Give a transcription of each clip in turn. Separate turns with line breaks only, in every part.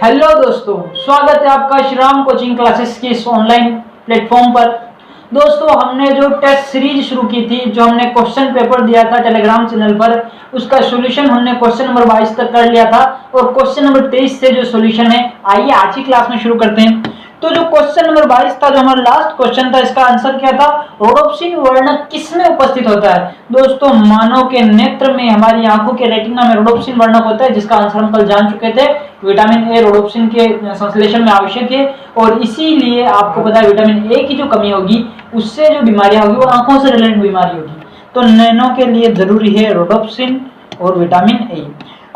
Hello दोस्तों, स्वागत है आपका श्रीराम कोचिंग क्लासेस के इस ऑनलाइन प्लेटफॉर्म पर। दोस्तों, हमने जो टेस्ट सीरीज शुरू की थी, जो हमने क्वेश्चन पेपर दिया था टेलीग्राम चैनल पर, उसका सॉल्यूशन हमने क्वेश्चन नंबर 22 तक कर लिया था और क्वेश्चन नंबर 23 से जो सॉल्यूशन है, आइए आज की क्लास में शुरू करते हैं। तो जो क्वेश्चन नंबर 22 था, जो हमारा लास्ट क्वेश्चन था, इसका आंसर क्या था? रोडोप्सिन वर्ण किसमें उपस्थित होता है? दोस्तों, मानव के नेत्र में, हमारी आंखों के रेटिना में रोडोप्सिन वर्णक होता है, जिसका आंसर हम कल जान चुके थे। विटामिन ए रोडोप्सिन के संश्लेषण में आवश्यक है और इसीलिए आपको पता है विटामिन ए की जो कमी होगी उससे जो बीमारियां होगी वो आंखों से रिलेटेड बीमारी होगी। तो नैनो के लिए जरूरी है रोडोप्सिन और विटामिन ए।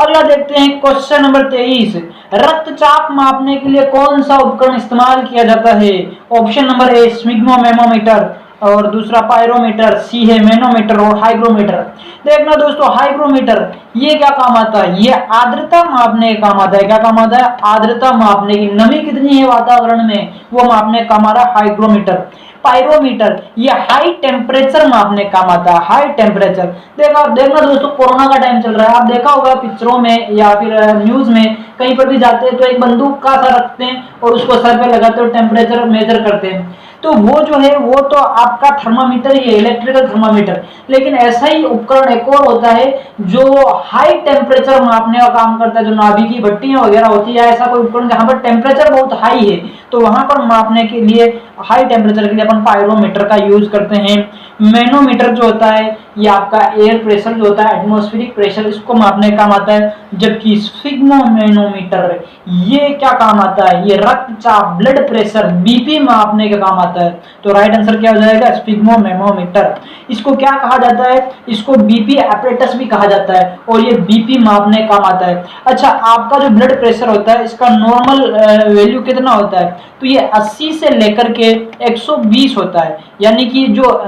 अगला देखते हैं क्वेश्चन नंबर 23। रक्तचाप मापने के लिए कौन सा उपकरण इस्तेमाल किया जाता है? ऑप्शन नंबर ए स्फिग्मोमेमोमीटर और दूसरा पायरोमीटर, सी है मैनोमीटर और हाइग्रोमीटर। देखना दोस्तों, हाइग्रोमीटर ये क्या काम आता है? ये आर्द्रता मापने का काम आता है। क्या काम आता है? आर्द्रता मापने की, नमी कितनी है वातावरण में वो मापने का काम आ रहा है हाइग्रोमीटर। पायरोमीटर ये हाई टेम्परेचर मापने का काम आता है, हाई टेम्परेचर। देखना दोस्तों, कोरोना का टाइम चल रहा है, आप देखा होगा पिक्चरों में या फिर न्यूज में, कहीं पर भी जाते हैं तो एक बंदूक का सा रखते हैं और उसको सर पे लगाते हैं, टेम्परेचर मेजर करते हैं। तो वो जो है वो तो आपका थर्मामीटर ही है, इलेक्ट्रिकल थर्मामीटर। लेकिन ऐसा ही उपकरण एक और होता है जो हाई टेम्परेचर मापने का काम करता है, जो नाभि की भट्टियां वगैरह होती है, ऐसा कोई उपकरण जहां पर टेम्परेचर बहुत हाई है, तो वहां पर मापने के लिए, हाई टेम्परेचर के लिए अपन पायरोमीटर का यूज करते हैं। मैनोमीटर जो होता है ये आपका एयर प्रेशर जो होता है, एटमॉस्फेरिक प्रेशर, इसको मापने का काम आता है। जबकि स्फिग्मोमेनोमीटर ये क्या काम आता है? ये रक्तचाप, ब्लड प्रेशर, बीपी मापने का काम आता है। तो राइट आंसर क्या हो जाएगा? स्फिग्मोमेनोमीटर। इसको क्या कहा जाता है? इसको बीपी एपरेटस भी कहा जाता है और ये बीपी मापने का काम आता है। अच्छा, आपका जो ब्लड प्रेशर होता है इसका नॉर्मल वैल्यू कितना होता है? तो ये 80 से लेकर के 120 होता है। यानी कि जो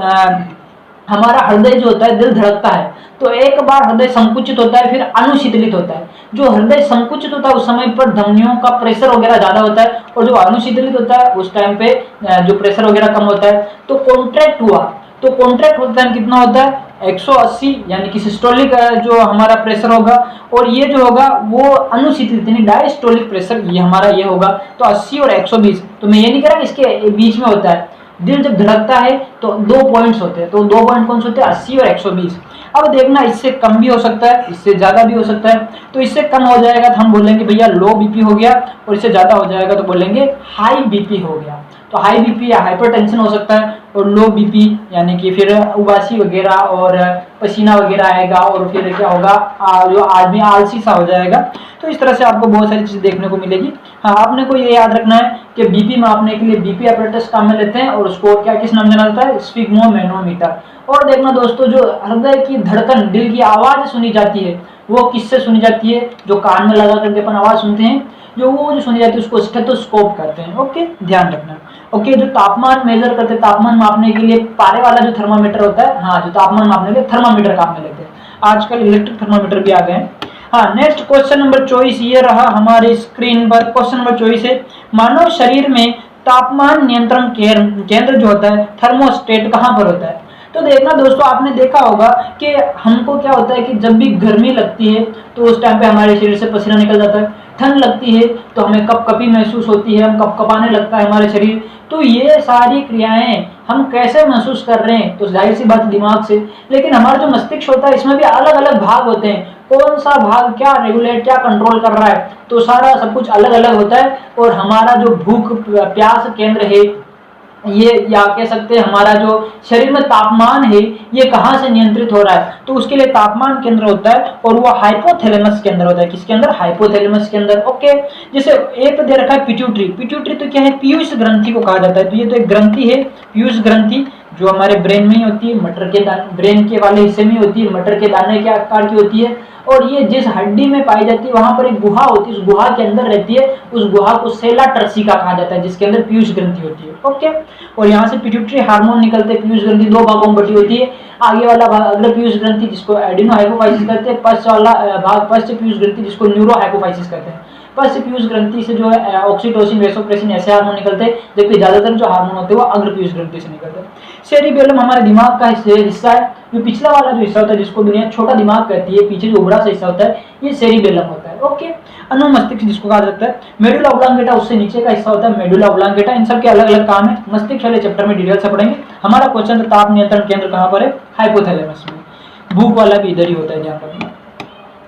हमारा हृदय जो होता है, दिल धड़कता है तो एक बार हृदय संकुचित होता है, फिर अनुशीतलित होता है। जो हृदय संकुचित होता है उस समय पर धमनियों का प्रेशर वगैरह ज्यादा होता है और जो अनुशीतलित होता है उस टाइम पे जो प्रेशर वगैरह कम होता है। तो कॉन्ट्रैक्ट हुआ, तो कॉन्ट्रैक्ट होता है कितना होता है? 180, यानी कि सिस्टोलिक जो हमारा प्रेशर होगा, और ये जो होगा वो अनुशीतलित यानी डायस्टोलिक प्रेशर ये हमारा ये होगा। तो 80 और 120, तो मैं ये नहीं कह रहा कि इसके बीच में होता है। दिल जब धड़कता है तो 2 पॉइंट्स होते हैं, तो 2 पॉइंट कौन से होते हैं? 80 और 120। अब देखना, इससे कम भी हो सकता है, इससे ज्यादा भी हो सकता है। तो इससे कम हो जाएगा तो हम बोलेंगे भैया लो बीपी हो गया, और इससे ज्यादा हो जाएगा तो बोलेंगे हाई बीपी हो गया। तो हाई बीपी या हाइपरटेंशन हो सकता है, और लो बीपी यानी कि फिर उबासी वगैरह और पसीना वगैरह आएगा, और फिर क्या होगा, जो आदमी आलसी सा हो जाएगा। तो इस तरह से आपको बहुत सारी चीजें देखने को मिलेगी। हाँ, आपने को ये याद रखना है कि बीपी मापने के लिए बीपी एपरेटस काम में लेते हैं, और उसको क्या किस नाम जाना जाता है? स्फिग्मोमेनोमीटर। और देखना दोस्तों, जो हृदय की धड़कन, दिल की आवाज सुनी जाती है वो किससे सुनी जाती है? जो कान में लगा करके अपन आवाज सुनते हैं, जो सुनी जाती है उसको स्टेथोस्कोप कहते हैं। ओके, ध्यान रखना। ओके, जो तापमान मेजर करते हैं, तापमान मापने के लिए पारे वाला जो थर्मामीटर होता है, हाँ, जो तापमान मापने के लिए थर्मामीटर काम में लेते हैं। आजकल इलेक्ट्रिक थर्मामीटर भी आ गए हैं। हाँ, नेक्स्ट क्वेश्चन नंबर 24 ये रहा हमारे स्क्रीन पर। क्वेश्चन नंबर 24 है, मानव शरीर में तापमान नियंत्रण केंद्र जो होता है, थर्मोस्टेट, कहाँ पर होता है? तो देखना दोस्तों, आपने देखा होगा कि हमको क्या होता है कि जब भी गर्मी लगती है तो उस टाइम पे हमारे शरीर से पसीना निकल जाता है। ठंड लगती है तो हमें कपकपी महसूस होती है, हम कपकपाने लगता है हमारे शरीर। तो ये सारी क्रियाएं हम कैसे महसूस कर रहे हैं? तो जाहिर सी बात दिमाग से। लेकिन हमारा जो मस्तिष्क होता है इसमें भी अलग अलग भाग होते हैं, कौन सा भाग क्या रेगुलेट, क्या कंट्रोल कर रहा है, तो सारा सब कुछ अलग अलग होता है। और हमारा जो भूख प्यास केंद्र है, ये या कह सकते हैं हमारा जो शरीर में तापमान है ये कहाँ से नियंत्रित हो रहा है? तो उसके लिए तापमान केंद्र होता है और वो हाइपोथैलेमस के अंदर होता है। किसके अंदर? हाइपोथैलेमस के अंदर। ओके, जैसे एक तो दे रखा है पिट्यूटरी। पिट्यूटरी तो क्या है? पीयूष ग्रंथि को कहा जाता है। तो ये तो एक ग्रंथि है, पीयूष ग्रंथि, जो हमारे ब्रेन में ही होती है, मटर के दाने, ब्रेन के वाले हिस्से में होती है, मटर के दाने के आकार की होती है। और ये जिस हड्डी में पाई जाती है वहां पर एक गुहा होती है, उस गुहा के अंदर रहती है। उस गुहा को सेला टर्सिका कहा जाता है, जिसके अंदर पीयूष ग्रंथि होती है। ओके, और यहाँ से पिट्यूटरी हार्मोन निकलते हैं। पीयूष ग्रंथि 2 भागों में बटी होती है। आगे वाला भाग अग्र पीयूष ग्रंथि जिसको एडिनो हाइपोफाइसिस कहते हैं, पश्च वाला भाग पश्च पीयूष ग्रंथि जिसको न्यूरो हाइपोफाइसिस कहते हैं। पश्च पीयूष ग्रंथि से जो है ऑक्सीटोसिन, वेसोप्रेसिन ऐसे हार्मोन निकलते हैं, जबकि ज्यादातर जो हार्मोन होते हैं वो अग्र पीयूष ग्रंथि से निकलते हैं। सेरिबेलम हमारे दिमाग का हिस्सा है, जो पिछला वाला जो हिस्सा होता है जिसको दुनिया छोटा दिमाग कहती है, पीछे जो उबड़ा सा हिस्सा होता है ये सेरिबेलम होता है। ओके, अनुमस्तिष्क जिसको कहा जाता है, मेडुला ऑब्लांगेटा उससे नीचे का हिस्सा होता है मेडुला ऑब्लांगेटा। इन सब के अलग अलग काम है, मस्तिष्क वाले चैप्टर में डिटेल से पढ़ेंगे। हमारा क्वेश्चन ताप नियंत्रण केंद्र कहाँ पर है? हाइपोथैलेमस में। भूख वाला भी इधर ही होता है, ध्यान रखना।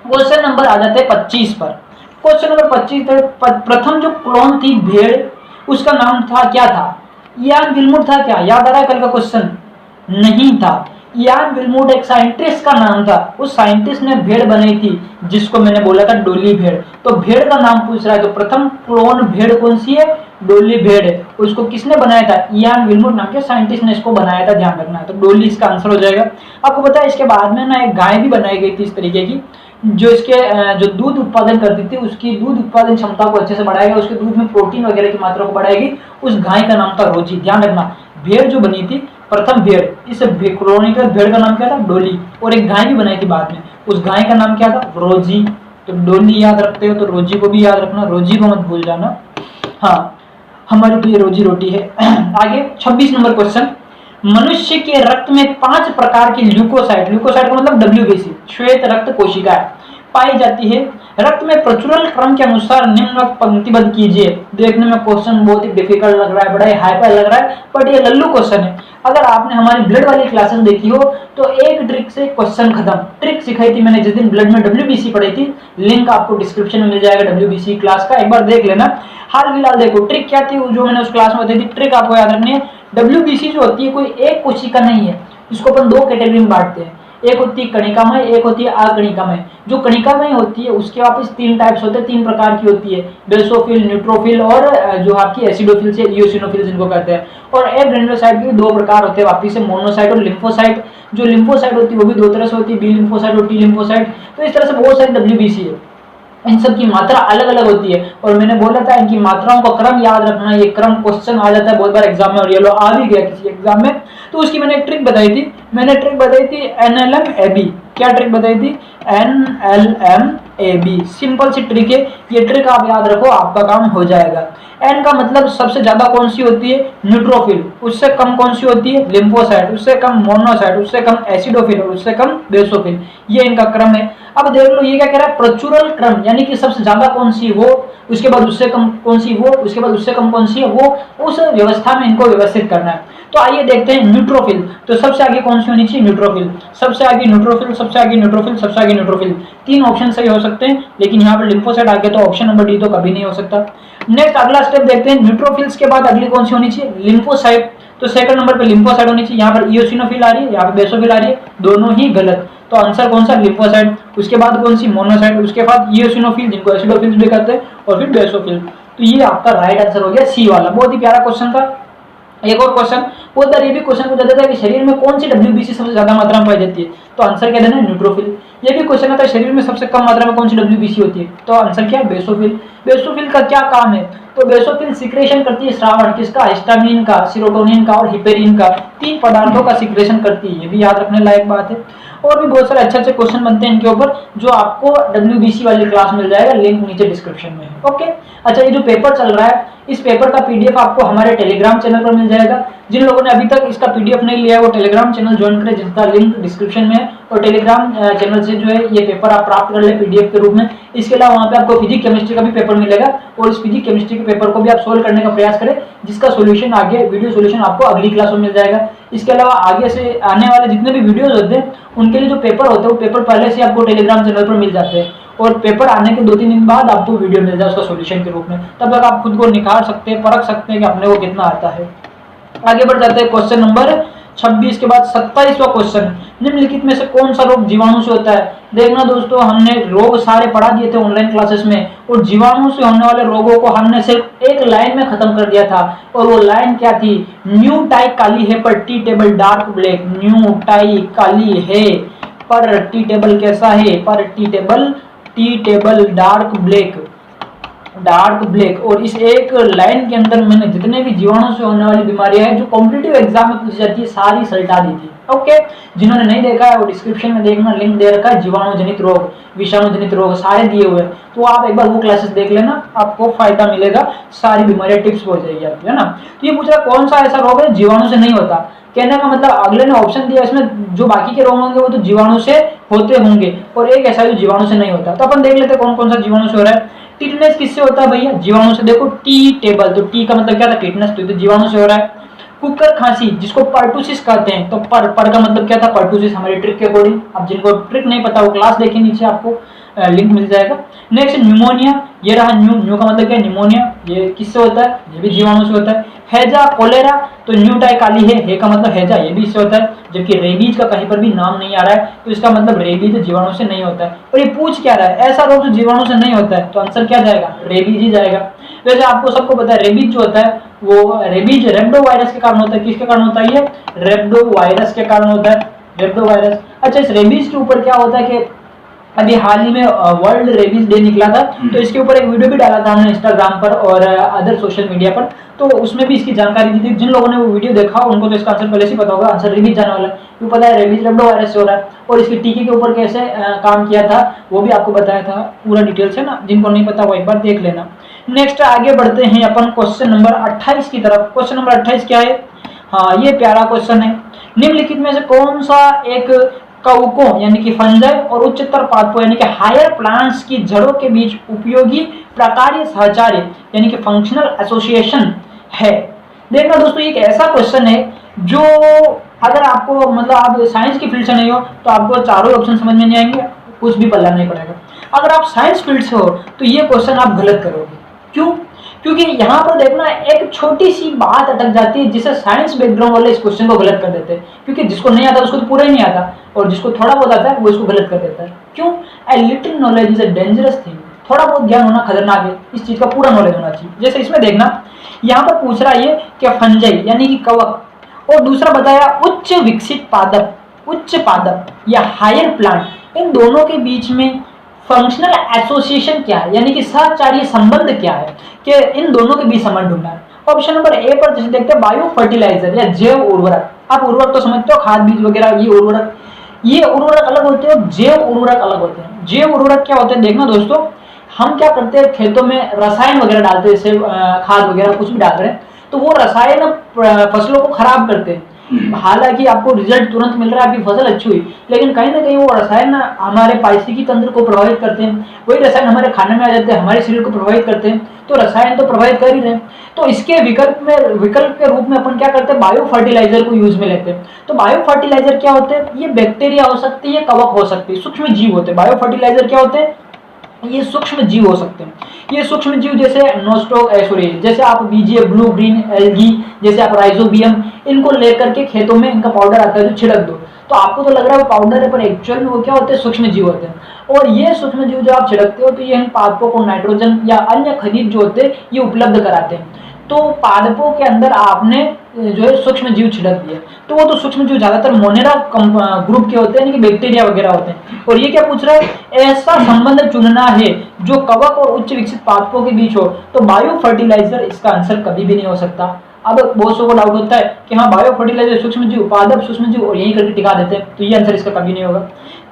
क्वेश्चन नंबर आ जाते हैं 25 पर। क्वेश्चन नंबर 25 प्रथम जो क्लोन थी भेड़, उसका नाम था क्या था? इयान विल्मोट था क्या? याद आ रहा है कल का क्वेश्चन? नहीं था। इयान विल्मोट एक साइंटिस्ट का नाम था, उस साइंटिस्ट ने भेड़ बनाई थी जिसको मैंने बोला था डोली भेड़। तो भेड़ का नाम पूछ रहा है, तो प्रथम क्लोन भेड़ कौन सी है? डोली भेड़ है। उसको किसने बनाया था? इयान विल्मोट नाम के साइंटिस्ट ने इसको बनाया था, ध्यान रखना है। तो डोली इसका आंसर हो जाएगा। आपको पता है इसके बाद में ना एक गाय भी बनाई गई थी इस तरीके की, जो इसके जो दूध उत्पादन करती थी, उसकी दूध उत्पादन क्षमता को अच्छे से बढ़ाएगा, उसके दूध में प्रोटीन वगैरह की मात्रा को बढ़ाएगी। उस गाय का नाम था रोजी, ध्यान रखना। भेड़ जो बनी थी प्रथम भेड़, इस क्रोनिकल भेड़ का नाम क्या था? डोली। और एक गाय भी बनाई थी बाद में, उस गाय का नाम क्या था? रोजी। तो डोली याद रखते हो तो रोजी को भी याद रखना, रोजी को मत भूल जाना। हाँ, हमारी तो ये रोजी रोटी है। आगे 26 नंबर क्वेश्चन, मनुष्य के रक्त में 5 प्रकार की ल्यूकोसाइट, ल्यूकोसाइट का मतलब WBC, श्वेत रक्त कोशिकाएं पाई जाती है। रक्त में प्रचुरण क्रम के अनुसार निम्न पंक्तिबद्ध कीजिए। देखने में क्वेश्चन बहुत ही डिफिकल्ट लग रहा है, बड़ा ही हाइपर लग रहा है, बट ये लल्लू क्वेश्चन है। अगर आपने हमारी ब्लड वाली क्लासेस देखी हो तो एक ट्रिक से क्वेश्चन खत्म। ट्रिक सिखाई थी मैंने जिस दिन ब्लड में WBC पढ़ी थी, लिंक आपको डिस्क्रिप्शन में मिल जाएगा WBC क्लास का, एक बार देख लेना। हाल फिलहाल देखो ट्रिक क्या थी जो मैंने उस क्लास में बताई थी। ट्रिक आपको याद रखनी है, WBC जो होती है कोई एक कोशिका नहीं है, इसको अपन 2 कैटेगरी में बांटते हैं। एक होती है कणिकामय, एक होती है अकणिकामय। जो कणिकामय होती है उसके वापस 3 टाइप्स होते हैं, 3 प्रकार की होती है, बेसोफिल, न्यूट्रोफिल और जो आपकी एसिडोफिल से इयोसिनोफिल जिनको कहते हैं। और एक ग्रेनुलोसाइट के 2 प्रकार होते हैं वापस से, मोनोसाइट और लिम्फोसाइट। जो लिम्फोसाइट होती है वो भी 2 तरह से होती है, बी लिम्फोसाइट और टी लिम्फोसाइट। तो इस तरह से बहुत सारी WBC है, इन सब की मात्रा अलग अलग होती है। और मैंने बोला था इनकी मात्राओं का क्रम याद रखना, ये क्रम क्वेश्चन आ जाता है बहुत बार एग्जाम में, और ये लो आ भी गया किसी एग्जाम में। तो उसकी मैंने एक ट्रिक बताई थी, NLM-AB। क्या ट्रिक बताई थी? NLM-AB, सिंपल सी ट्रिक है, ये ट्रिक आप याद रखो, आपका काम हो जाएगा। एन का मतलब सबसे ज्यादा कौन सी होती है? न्यूट्रोफिल। उससे कम कौन सी होती है? लिम्फोसाइट। उससे कम मोनोसाइट। उससे कम एसिडोफिल और उससे कम बेसोफिल। ये इनका क्रम है। अब देख लो ये क्या कह रहा है? प्रचुरल क्रम, यानी कि सबसे ज्यादा कौन सी वो, उसके बाद उससे कम कौन सी वो, उसके बाद उससे कम कौन सी है वो, उस व्यवस्था में इनको व्यवस्थित करना है। तो आइए देखते हैं न्यूट्रोफिल। तो सबसे आगे कौन सी होनी चाहिए? न्यूट्रोफिल। सबसे आगे न्यूट्रोफिल, सबसे आगे न्यूट्रोफिल, सबसे आगे न्यूट्रोफिल। 3 ऑप्शन सही हो सकते हैं, लेकिन यहाँ पर लिम्फोसाइट आगे, तो ऑप्शन नंबर डी तो कभी नहीं हो सकता। नेक्स्ट अगला स्टेप देखते हैं, न्यूट्रोफिल्स के बाद अगली कौन सी होनी चाहिए? लिम्फोसाइट। तो सेकंड नंबर पे लिम्फोसाइट होनी चाहिए, यहाँ पर इयोसिनोफिल आ रही है, यहाँ पर बेसोफिल आ रही है, दोनों ही गलत। तो आंसर कौन सा? लिम्फोसाइट। उसके बाद कौन सी? मोनोसाइट। उसके बाद इयोसिनोफिल जिनको एसिडोफिल भी कहते हैं, और फिर बेसोफिल। तो ये आपका राइट आंसर हो गया सी वाला। बहुत ही प्यारा क्वेश्चन था। एक और क्वेश्चन, बहुत बार ये भी क्वेश्चन पूछा जाता है कि शरीर में कौन सी WBC सबसे ज्यादा मात्रा में पाई जाती है? तो आंसर क्या देना है? न्यूट्रोफिल। ये भी क्वेश्चन आता है शरीर में सबसे कम मात्रा में कौन सी WBC होती है? तो आंसर क्या है? बेसोफिल। बेसोफिल का क्या काम है? तो बेसोफिल सिक्रेशन करती है श्रावण, किसका? हिस्टामिन का, सीरोटोनिन का और हिपेरिन का, 3 पदार्थों का सिक्रेशन करती है। ये भी याद रखने लायक बात है। और भी बहुत सारे अच्छे अच्छे क्वेश्चन बनते हैं इनके ऊपर, जो आपको WBC वाली क्लास मिल जाएगा, लिंक नीचे डिस्क्रिप्शन में है। ओके, अच्छा ये जो पेपर चल रहा है, इस पेपर का PDF आपको हमारे टेलीग्राम चैनल पर मिल जाएगा। जिन लोगों ने अभी तक इसका PDF नहीं लिया है वो टेलीग्राम चैनल ज्वाइन करें, जिसका लिंक डिस्क्रिप्शन में है। और टेलीग्राम चैनल से जो है ये पेपर आप प्राप्त कर ले PDF के रूप में। इसके अलावा वहाँ पे आपको फिजिक्स केमिस्ट्री का भी पेपर मिलेगा, और इस फिजिक्स केमिस्ट्री के पेपर को भी आप सोल्व करने का प्रयास करें, जिसका सोल्यूशन आगे वीडियो सोल्यूशन आपको अगली क्लास में मिल जाएगा। इसके अलावा आगे से आने वाले जितने भी वीडियोज होते हैं उनके लिए जो पेपर होते हैं वो पेपर पहले से आपको टेलीग्राम चैनल पर मिल जाते हैं, और पेपर आने के 2-3 दिन बाद आपको वीडियो मिल जाए उसका सॉल्यूशन के रूप में। तब तक आप खुद को निखार सकते हैं, परख सकते हैं कि अपने को कितना आता है। आगे बढ़ जाते हैं क्वेश्चन नंबर 26 के बाद 27वां क्वेश्चन, निम्नलिखित में से कौन सा रोग जीवाणु से होता है? देखना दोस्तों, हमने रोग सारे पढ़ा दिए थे ऑनलाइन क्लासेस में, और जीवाणु से होने वाले रोगों को हमने सिर्फ एक लाइन में खत्म कर दिया था। और वो लाइन क्या थी? न्यू टाई काली है पर tea table dark black. New tie काली है पर टी टेबल कैसा है? पर tea table dark black. Dark black, और इस एक लाइन के अंदर मैंने जितने भी जीवाणु से होने वाली बीमारियां हैं जो कॉम्पिटिटिव एग्जाम में पूछी जाती है सारी सल्टा दी थी। ओके, जिन्होंने नहीं देखा है वो डिस्क्रिप्शन में देखना, लिंक दे रखा है, जीवाणु जनित रोग, विषाणु जनित रोग सारे दिए हुए हैं, तो आप एक बार वो क्लासेस देख लेना, आपको फायदा मिलेगा, सारी बीमारियां टिप्स हो जाएगी आपकी, है ना। तो ये पूछ रहा कौन सा ऐसा रोग है जीवाणु से नहीं होता। कहने का मतलब अगले ने ऑप्शन दिया इसमें जो बाकी के रोग होंगे वो तो जीवाणु से होते होंगे, और एक ऐसा जो जीवाणु से नहीं होता। तो अपन देख लेते कौन कौन सा जीवाणु से हो रहा है। टिटनेस किससे होता है भैया? जीवाणु से। देखो टी टेबल, तो टी का मतलब क्या था? टिटनेस, तो जीवाणु से हो रहा है। कुकर खांसी जिसको पर्टुसिस कहते हैं, तो पर का मतलब क्या था? पर्टुसिस, हमारी ट्रिक के अकॉर्डिंग। अब जिनको ट्रिक नहीं पता वो क्लास देखें, नीचे आपको लिंक मिल जाएगा। नेक्स्ट न्यूमोनिया, ये रहा न्यू, न्यू का मतलब क्या? निमोनिया, ये किससे होता है? ये भी जीवाणु से होता है। हैजा, कोलेरा, तो न्यू टाई काली है का मतलब हैजा, ये भी इससे होता है। जबकि रेबीज का कहीं पर भी नाम नहीं आ रहा है, तो इसका मतलब रेबीज जीवाणु से नहीं होता है। और ये पूछ क्या रहा है? ऐसा रोग जो जीवाणु से नहीं होता है, तो आंसर क्या जाएगा? रेबीज ही जाएगा। वैसे आपको सबको पता है रेबीज जो होता है वो रेबीज रेबडो वायरस के कारण होता है। किसके कारण होता है? ये रेबडो वायरस के कारण होता है, रेबडो वायरस। अच्छा, इस रेबीज के ऊपर क्या होता है कि अभी हाल ही में वर्ल्ड रेबीज डे निकला था, तो इसके ऊपर एक वीडियो भी डाला था हमने इंस्टाग्राम पर और अदर सोशल मीडिया पर, तो उसमें भी इसकी जानकारी दी थी। जिन लोगों ने वो वीडियो देखा उनको तो इसका आंसर पहले से पता होगा, आंसर रेबीज जाने वाला है, क्योंकि पता है रेबीज रेबडो वायरस से हो रहा है। और इसके टीके के ऊपर कैसे काम किया था वो भी आपको बताया था पूरा डिटेल से ना, जिनको नहीं पता वो एक बार देख लेना। नेक्स्ट आगे बढ़ते हैं अपन क्वेश्चन नंबर 28 की तरफ। क्वेश्चन नंबर 28 क्या है? हाँ, ये प्यारा क्वेश्चन है। निम्नलिखित में से कौन सा एक कवकों यानी कि फंजाई और उच्चतर पादपों यानी कि हायर प्लांट्स की जड़ों के बीच उपयोगी प्रकार्य सहचार्य यानी कि फंक्शनल एसोसिएशन है? देखना दोस्तों, एक ऐसा क्वेश्चन है जो अगर आपको मतलब आप साइंस की फील्ड से नहीं हो तो आपको चारों ऑप्शन समझ में नहीं आएंगे, कुछ भी पल्ला नहीं पड़ेगा। अगर आप साइंस फील्ड से हो तो ये क्वेश्चन आप गलत करोगे। क्यों? क्योंकि यहाँ पर देखना एक छोटी सी बात अटक जाती है जिसे साइंस बैकग्राउंड वाले इस क्वेश्चन को गलत कर देते हैं, क्योंकि जिसको नहीं आता उसको तो पूरा ही नहीं आता, और जिसको थोड़ा बहुत आता है वो इसको गलत कर देता है। क्यों? A little knowledge is a dangerous thing. थोड़ा बहुत ज्ञान होना खतरनाक है, इस चीज का पूरा नॉलेज होना चाहिए। जैसे इसमें देखना, यहाँ पर पूछ रहा है कि फंजाई यानी कि कवक, और दूसरा बताया उच्च विकसित पादप, उच्च पादप या हायर प्लांट, इन दोनों के बीच में फंक्शनल एसोसिएशन क्या है यानी कि सहचार्य संबंध क्या है, कि इन दोनों के बीच संबंध ढूंढना है। ऑप्शन नंबर ए पर जैसे देखते हैं बायो फर्टिलाइजर या जैव उर्वरक। आप उर्वरक तो समझते हो, खाद बीज वगैरह, ये उर्वरक अलग होते हैं, जैव उर्वरक अलग होते हैं। जैव उर्वरक क्या होते हैं? देखना दोस्तों, हम क्या करते हैं खेतों में रसायन वगैरह डालते हैं, जैसे खाद वगैरह कुछ भी डाल रहे हैं, तो वो रसायन फसलों को खराब करते हैं। हालांकि आपको रिजल्ट तुरंत मिल रहा है, आपकी फसल अच्छी हुई, लेकिन कहीं ना कहीं वो रसायन हमारे पारिस्थितिकी तंत्र को प्रभावित करते हैं, वही रसायन हमारे खाने में आ जाते हैं, हमारे शरीर को प्रभावित करते हैं। तो रसायन तो प्रभावित कर ही रहे हैं, तो इसके विकल्प के रूप में अपन क्या करते हैं? बायो फर्टिलाइजर को यूज में लेते हैं। तो बायो फर्टिलाइजर क्या होते हैं? ये बैक्टीरिया हो सकती है, कवक हो सकती है, सूक्ष्म जीव होते हैं। बायो फर्टिलाइजर क्या होते हैं? ये सूक्ष्म जीव हो सकते हैं। ये सूक्ष्म जीव जैसे नोस्टोक सॉरी जैसे आप बीजीए, ब्लू ग्रीन एल्गी, जैसे आप राइजोबियम, इनको लेकर के खेतों में इनका पाउडर आता है जो छिड़क दो, तो आपको तो लग रहा है वो पाउडर है, पर एक्चुअल में वो क्या होते हैं? सूक्ष्म जीव होते हैं। और ये सूक्ष्म जीव जो आप छिड़कते हो तो ये इन पादपों को नाइट्रोजन या अन्य खनिज जो होते हैं ये उपलब्ध कराते हैं। तो पादपों के अंदर आपने जो है सूक्ष्म जीव छिड़क दिया, तो वो तो सूक्ष्म जीव ज्यादातर मोनेरा ग्रुप के होते हैं, यानी कि बैक्टीरिया वगैरह होते हैं। और ये क्या पूछ रहा है? ऐसा संबंध चुनना है जो कवक और उच्च विकसित पादपों के बीच हो, तो बायो फर्टिलाइजर इसका आंसर कभी भी नहीं हो सकता। अब बहुत सौ को डाउट होता है कि हाँ बायो फर्टिलाइजर सूक्ष्म जीव, पादप सूक्ष्म जीव, और यही करके टिका देते हैं, तो ये आंसर इसका कभी नहीं होगा।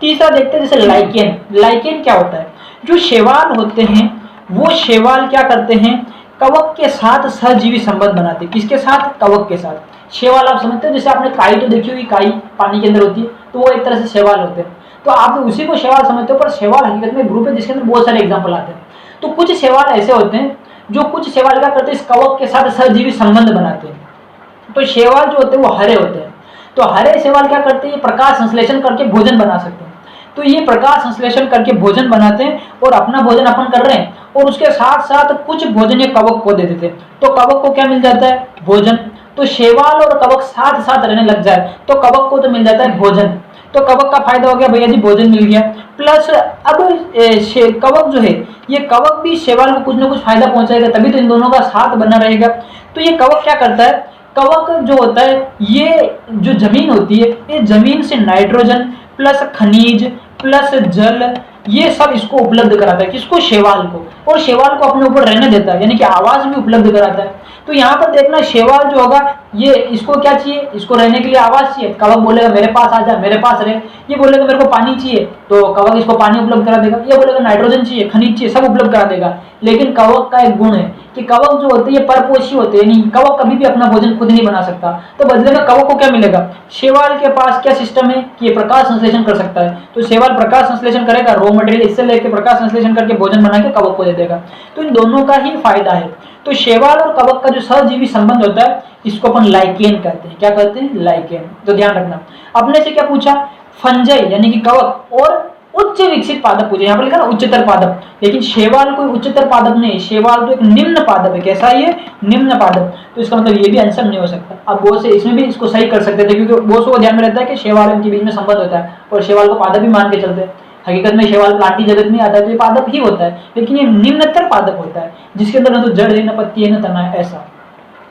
तीसरा देखते हैं जैसे लाइकेन। लाइकेन क्या होता है? जो शैवाल होते हैं वो शैवाल क्या करते हैं? कवक के साथ सहजीवी संबंध बनाते हैं। किसके साथ? कवक के साथ। शैवाल आप समझते हो, जैसे आपने काई तो देखी होगी, काई पानी के अंदर होती है, तो वो एक तरह से शैवाल होते हैं, तो आप उसी को शैवाल समझते हो, पर शैवाल हकीकत में ग्रुप है जिसके अंदर बहुत सारे एग्जाम्पल आते हैं। तो कुछ शैवाल ऐसे होते हैं जो कुछ शैवाल क्या करते हैं? इस कवक के साथ सहजीवी संबंध बनाते हैं। तो शैवाल जो होते हैं वो हरे होते हैं, तो हरे शैवाल क्या करते हैं? प्रकाश संश्लेषण करके भोजन बना सकते हैं। तो ये प्रकाश संश्लेषण करके भोजन बनाते हैं और अपना भोजन अपन कर रहे हैं, और उसके साथ साथ कुछ भोजन ये कवक को दे देते हैं, तो कवक को क्या मिल जाता है? भोजन। तो शैवाल और कवक साथ साथ रहने लग जाए तो कवक को तो मिल जाता है भोजन, तो कवक का फायदा हो गया, भैया जी भोजन मिल गया। प्लस अब कवक जो है, ये कवक भी शैवाल को कुछ ना कुछ फायदा पहुंचाएगा, तभी तो इन दोनों का साथ बना रहेगा। तो ये कवक क्या करता है? कवक जो होता है, ये जो जमीन होती है, ये जमीन से नाइट्रोजन प्लस खनिज प्लस जल ये सब इसको उपलब्ध कराता है, किसको? शैवाल को। और शैवाल को अपने ऊपर रहने देता है, यानी कि आवास भी उपलब्ध कराता है। तो यहाँ पर देखना शैवाल जो होगा ये इसको क्या चाहिए? इसको रहने के लिए आवास चाहिए। कवक बोलेगा मेरे पास आ जा, मेरे पास रहे। ये बोलेगा मेरे को पानी चाहिए, तो कवक इसको पानी उपलब्ध करा देगा। ये बोलेगा नाइट्रोजन चाहिए, खनिज चाहिए, सब उपलब्ध करा देगा। लेकिन कवक का एक गुण है कि कवक जो होते हैं ये परपोषी होते हैं, यानी कवक कभी भी अपना भोजन खुद नहीं बना सकता। तो बदले में कवक को क्या मिलेगा? शैवाल के पास क्या सिस्टम है कि ये प्रकाश संश्लेषण कर सकता है। तो शैवाल प्रकाश संश्लेषण करेगा, रॉ मटेरियल इससे लेकर प्रकाश संश्लेषण करके भोजन बना के कवक को दे देगा। तो इन दोनों का ही फायदा है। तो शैवाल और कवक का जो सहजीवी संबंध होता है इसको अपन लाइकेन कहते हैं। क्या कहते हैं? लाइकेन। तो ध्यान रखना। अपने से क्या पूछा? फंजाई यानी कि कवक और उच्च विकसित पादप पूछे। यहाँ पर लिखा ना उच्चतर पादप, लेकिन शैवाल कोई उच्चतर पादप नहीं है। शैवाल तो एक निम्न पादप है। कैसा ये? निम्न पादप। तो इसका मतलब ये भी आंसर नहीं हो सकता। अब बहुत से इसमें भी इसको सही कर सकते थे, क्योंकि बहुत से ध्यान में रहता है कि शैवाल इनके बीच में संबंध होता है और शैवाल को पादप भी मान के चलते हैं। हकीकत में शैवाल प्लांटी जगत में आता है तो ये पादप ही होता है, लेकिन ये निम्नतर पादप होता है जिसके अंदर न तो जड़ है, न पत्ती है, न तना है, ऐसा।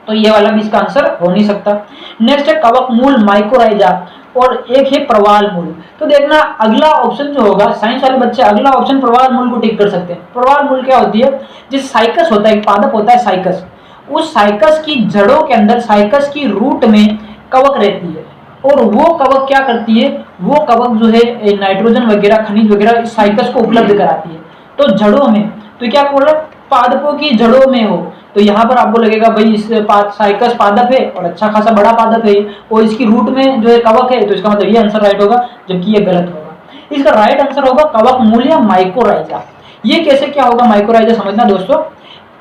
तो ये वाला भी इसका आंसर हो नहीं सकता। नेक्स्ट है कवक मूल माइकोराइजा और एक है प्रवाल मूल। तो देखना अगला ऑप्शन जो होगा, साइंस वाले बच्चे अगला ऑप्शन प्रवाल मूल को टिक कर सकते हैं। प्रवाल मूल क्या होती है? जिस साइकस होता है, एक पादप होता है साइकस, उस साइकस की जड़ों के अंदर, साइकस की रूट में कवक रहती है। और वो कवक क्या करती है? वो कवक जो है नाइट्रोजन वगैरह, खनिज वगैरह इस साइकस को उपलब्ध कराती है। तो जड़ों में, तो क्या बोल रहा है? पादपों की जड़ों में हो। तो यहाँ पर आपको लगेगा भाई इस साइकस पादप है और अच्छा खासा बड़ा पादप है और इसकी रूट में जो है कवक है, तो इसका मतलब ये आंसर राइट होगा, जबकि ये गलत होगा। इसका राइट आंसर होगा कवक मूल या माइकोराइजा। ये कैसे क्या होगा माइकोराइजा समझना दोस्तों।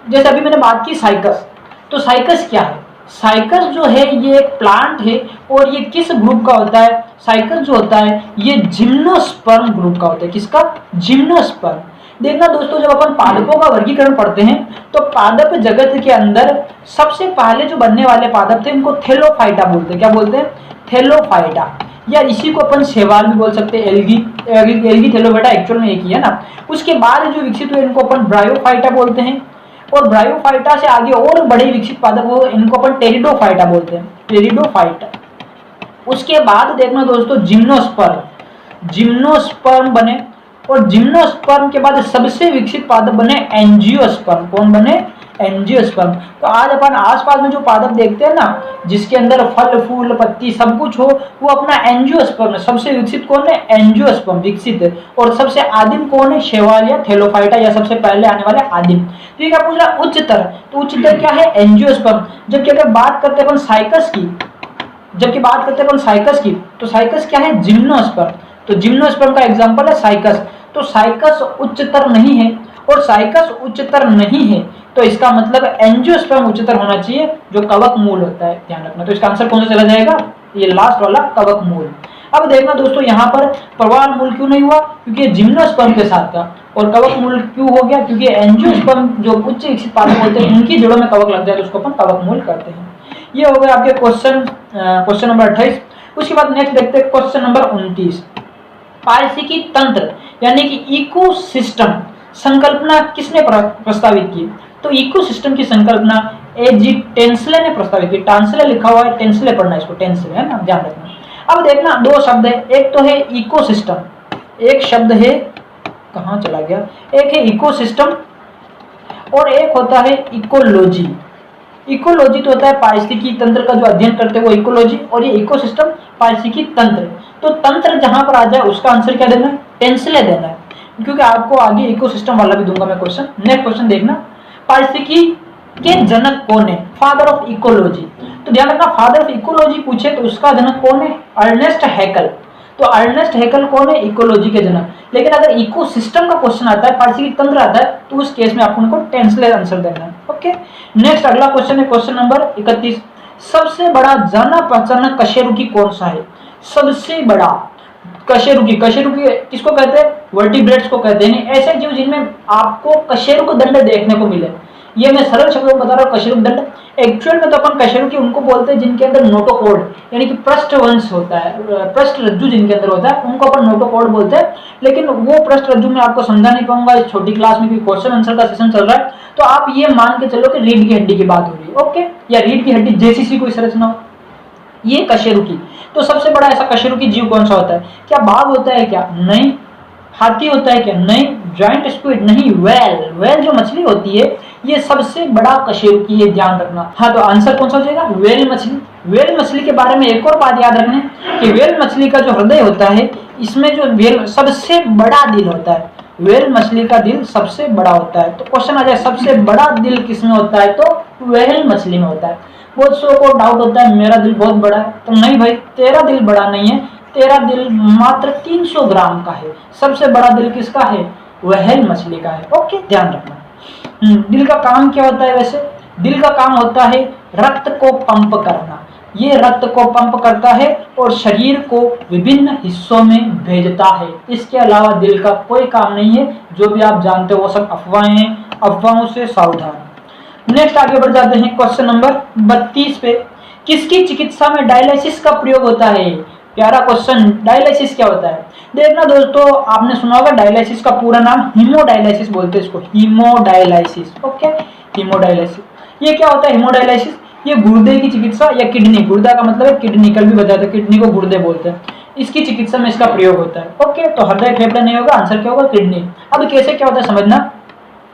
जैसे अभी मैंने बात की साइकस, तो साइकस क्या है? साइकस जो है ये एक प्लांट है और ये किस ग्रुप का होता है? साइकस जो होता है ये जिम्नोस्पर्म ग्रुप का होता है। किसका? जिम्नोस्पर्म। देखना दोस्तों, जब अपन पादपों का वर्गीकरण पढ़ते हैं तो पादप जगत के अंदर सबसे पहले जो बनने वाले पादप थे इनको थेलोफाइटा बोलते हैं। क्या बोलते हैं? थेलोफाइटा, या इसी को अपन शैवाल भी बोल सकते हैं। एल्गी थेलोफाइटा एक्चुअल में एक ही है ना। उसके बाद जो विकसित हुए इनको अपन ब्रायोफाइटा बोलते हैं, और ब्रायोफाइटा से आगे और बड़े विकसित पादप हो इनको अपन टेरिडोफाइटा बोलते हैं। टेरिडोफाइटा। उसके बाद देखना दोस्तों जिम्नोस्पर्म, जिम्नोस्पर्म बने, और जिम्नोस्पर्म के बाद सबसे विकसित पादप बने एंजियोस्पर्म। कौन बने? एंजियोस्पर्म। तो आज अपन आसपास में जो पादप देखते हैं ना, जिसके अंदर फल फूल पत्ती सब कुछ हो, वो अपना एंजियोस्पर्म है। सबसे विकसित कौन है? एंजियोस्पर्म विकसित है। और सबसे आदिम कौन है? शैवाल या थेलोफाइटा, या सबसे पहले आने वाले आदिम। तो ये क्या पूछ रहा? उच्चतर। तो उच्चतर क्या है? एंजियोस्पर्म। जबकि अगर बात करते हैं अपन साइकस की, तो साइकस क्या है? जिम्नोस्पर्म। तो जिम्नोस्पर्म का एग्जांपल है साइकस। तो साइकस उच्चतर नहीं है, और साइकस उच्चतर नहीं है तो इसका मतलब एंजियोस्पर्म उच्चतर होना चाहिए, जो कवक मूल होता है। ध्यान रखना। तो इसका आंसर कौन सा चला जाएगा? ये लास्ट वाला कवक मूल। अब देखना दोस्तों यहाँ पर प्रवाल मूल क्यों नहीं हुआ? क्योंकि जिम्नोस्पर्म के साथ था। और कवक मूल क्यों हो गया? क्योंकि एंजियोस्पर्म जो उच्च विकसित पादप होते हैं उनकी जड़ों में कवक लग जाए तो उसको अपन कवक मूल करते हैं। ये हो गए आपके क्वेश्चन नंबर 28। उसके बाद नेक्स्ट देखते हैं क्वेश्चन नंबर 29। पारिस्थितिकी तंत्र यानी कि इकोसिस्टम संकल्पना किसने प्रस्तावित की? तो इकोसिस्टम की संकल्पना एजी टेंसले ने प्रस्तावित की। टांसले लिखा हुआ है, टेंसले पढ़ना, इसको टेंसले है ना, ध्यान रखना। अब देखना दो शब्द है, एक तो है इकोसिस्टम, एक शब्द है, कहाँ चला गया, एक है इकोसिस्टम और एक होता है इकोलॉजी। इकोलॉजी तो होता है पारिस्थितिकी तंत्र का जो अध्ययन करते हैं वो इकोलॉजी, और ये इकोसिस्टम पारिस्थितिकी तंत्र। तो तंत्र जहां पर आ जाए उसका आंसर क्या देना है? टेंसले देना है, क्योंकि आपको आगे इकोसिस्टम वाला भी दूंगा मैं क्वेश्चन। नेक्स्ट क्वेश्चन देखना, पारिस्थितिकी के जनक कौन है? Father of ecology. तो ध्यान रखना, फादर ऑफ इकोलॉजी पूछे तो उसका जनक कौन है? अर्नेस्ट हैकल। तो अर्नेस्ट हैकल कौन है? इकोलॉजी के जनक। लेकिन अगर इकोसिस्टम का क्वेश्चन आता है, पारिस्थितिकी तंत्र आता है, तो उस केस में आपको उनको टेंसले आंसर देना है। ओके, नेक्स्ट अगला क्वेश्चन है क्वेश्चन नंबर 31। सबसे बड़ा जाना पहचाना कशेरुकी कौन सा है? सबसे बड़ा कशेरुकी, कशेरुकी किसको कहते हैं? वर्टिब्रेट्स को कहते हैं। ऐसे जीव जिनमें आपको कशेरुक दंड देखने को मिले। ये मैं सरल शब्दों में बता रहा हूँ, कशेरुक दंड। एक्चुअल में तो अपन कशेरुकी उनको बोलते हैं जिनके अंदर नोटोकॉर्ड यानी कि पृष्ठवंश होता है, पृष्ठ रज्जु जिनके अंदर होता है उनको अपन नोटोकॉर्ड बोलते हैं। लेकिन वो पृष्ठ रज्जु में आपको समझा नहीं पाऊंगा, इस छोटी क्लास में भी क्वेश्चन आंसर का सेशन चल रहा है, तो आप ये मान के चलो कि रीढ़ की हड्डी की बात हो रही है। ओके, या रीढ़ की हड्डी जैसी सी कोई संरचना हो, ये कशेरुकी। तो सबसे बड़ा ऐसा कशेरुकी जीव कौन सा होता है? क्या बाघ होता है क्या? नहीं, हाथी होता है क्या? नहीं। जॉइंट स्क्विड नहीं, व्हेल। व्हेल जो मछली होती है ये सबसे बड़ा कशेरुकी है, ध्यान रखना। हाँ, तो आंसर कौन सा हो जाएगा? व्हेल मछली। व्हेल मछली के बारे में एक और बात याद रखना कि व्हेल मछली का जो हृदय होता है, इसमें जो व्हेल सबसे बड़ा दिल होता है, व्हेल मछली का दिल सबसे बड़ा होता है। तो क्वेश्चन आ जाए सबसे बड़ा दिल किसमें होता है? तो व्हेल मछली में होता है। बहुत सौ को डाउट होता है मेरा दिल बहुत बड़ा है, तो नहीं भाई, तेरा दिल बड़ा नहीं है, तेरा दिल मात्र 300 ग्राम का है। सबसे बड़ा दिल किसका है? व्हेल मछली का है। ओके, ध्यान रखना। दिल का काम क्या होता है वैसे? दिल का काम होता है रक्त को पंप करना। ये रक्त को पंप करता है और शरीर को विभिन्न हिस्सों में भेजता है। इसके अलावा दिल का कोई काम नहीं है। जो भी आप जानते हो वो सब अफवाहें हैं, अफवाहों से सावधान। नेक्स्ट आगे बढ़ जाते हैं क्वेश्चन नंबर 32 पे। किसकी चिकित्सा में डायलिसिस का प्रयोग होता है? प्यारा क्वेश्चन। डायलिसिस क्या होता है? देखना दोस्तों, आपने सुना होगा डायलिसिस का पूरा नाम हीमोडायलिसिस बोलते हैं इसको, हीमोडायलिसिस। Okay, haemodialysis. ये क्या होता है हीमोडायलिसिस? ये गुर्दे की चिकित्सा या किडनी, गुर्दा का मतलब है किडनी, कल भी बताया था, किडनी को गुर्दे बोलते हैं, इसकी चिकित्सा में इसका प्रयोग होता है। ओके, तो हृदय फेफड़ा नहीं होगा, आंसर क्या होगा? किडनी। अब कैसे क्या होता है समझना।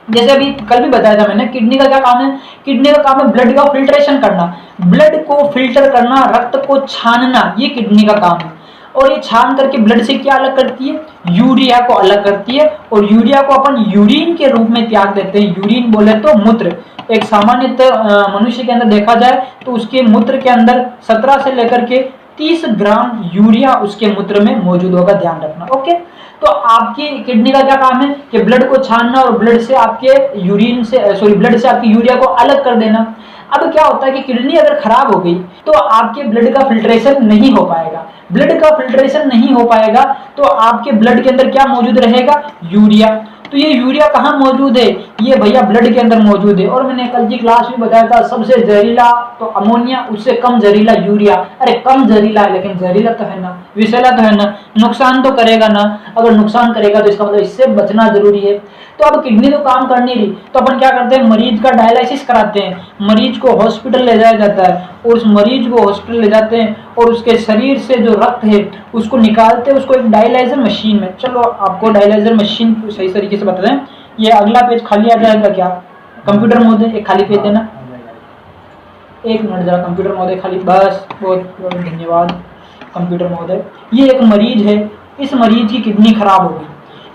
जैसे अभी कल भी बताया था मैंने, किडनी का क्या काम है? किडनी का काम है ब्लड का फिल्ट्रेशन करना, ब्लड को फिल्टर करना, रक्त को छानना, ये किडनी का काम है। और ये छान करके ब्लड से क्या अलग करती है? यूरिया को अलग करती है। और यूरिया को अपन यूरिन के रूप में त्याग देते हैं। यूरिन बोले तो मूत्र। एक सामान्यतः मनुष्य के अंदर देखा जाए तो उसके मूत्र के अंदर 17 से लेकर के 30 ग्राम यूरिया उसके मूत्र में मौजूद होगा, ध्यान रखना। ओके, तो आपकी किडनी का क्या काम है? कि ब्लड को छानना और ब्लड से आपके यूरिन से ब्लड से आपकी यूरिया को अलग कर देना। अब क्या होता है कि किडनी अगर खराब हो गई तो आपके ब्लड का फिल्ट्रेशन नहीं हो पाएगा। ब्लड का फिल्ट्रेशन नहीं हो पाएगा तो आपके ब्लड के अंदर क्या मौजूद रहेगा? यूरिया। तो ये यूरिया कहाँ मौजूद है? ये भैया ब्लड के अंदर मौजूद है। और मैंने कल की क्लास में बताया था सबसे जहरीला तो अमोनिया, उससे कम जहरीला यूरिया। अरे कम जहरीला है लेकिन जहरीला तो है ना, विषैला तो है ना, नुकसान तो करेगा ना। अगर नुकसान करेगा तो इसका मतलब इससे बचना जरूरी है। तो अब किडनी तो काम कर नहीं रही तो अपन क्या करते हैं? मरीज का डायलिसिस कराते हैं। मरीज को हॉस्पिटल ले जाया जाता है और उस मरीज को हॉस्पिटल ले जाते हैं और उसके शरीर से जो रक्त है उसको निकालते हैं, उसको एक डायलाइजर मशीन में। चलो आपको डायलाइजर मशीन सही तरीके से बता दें। ये अगला पेज खाली आ जाएगा क्या? कंप्यूटर महोदय एक खाली पेज देना। एक मिनट जरा, कंप्यूटर महोदय खाली, बस, बहुत बहुत धन्यवाद कंप्यूटर महोदय। ये एक मरीज है, इस मरीज की किडनी खराब हो गई।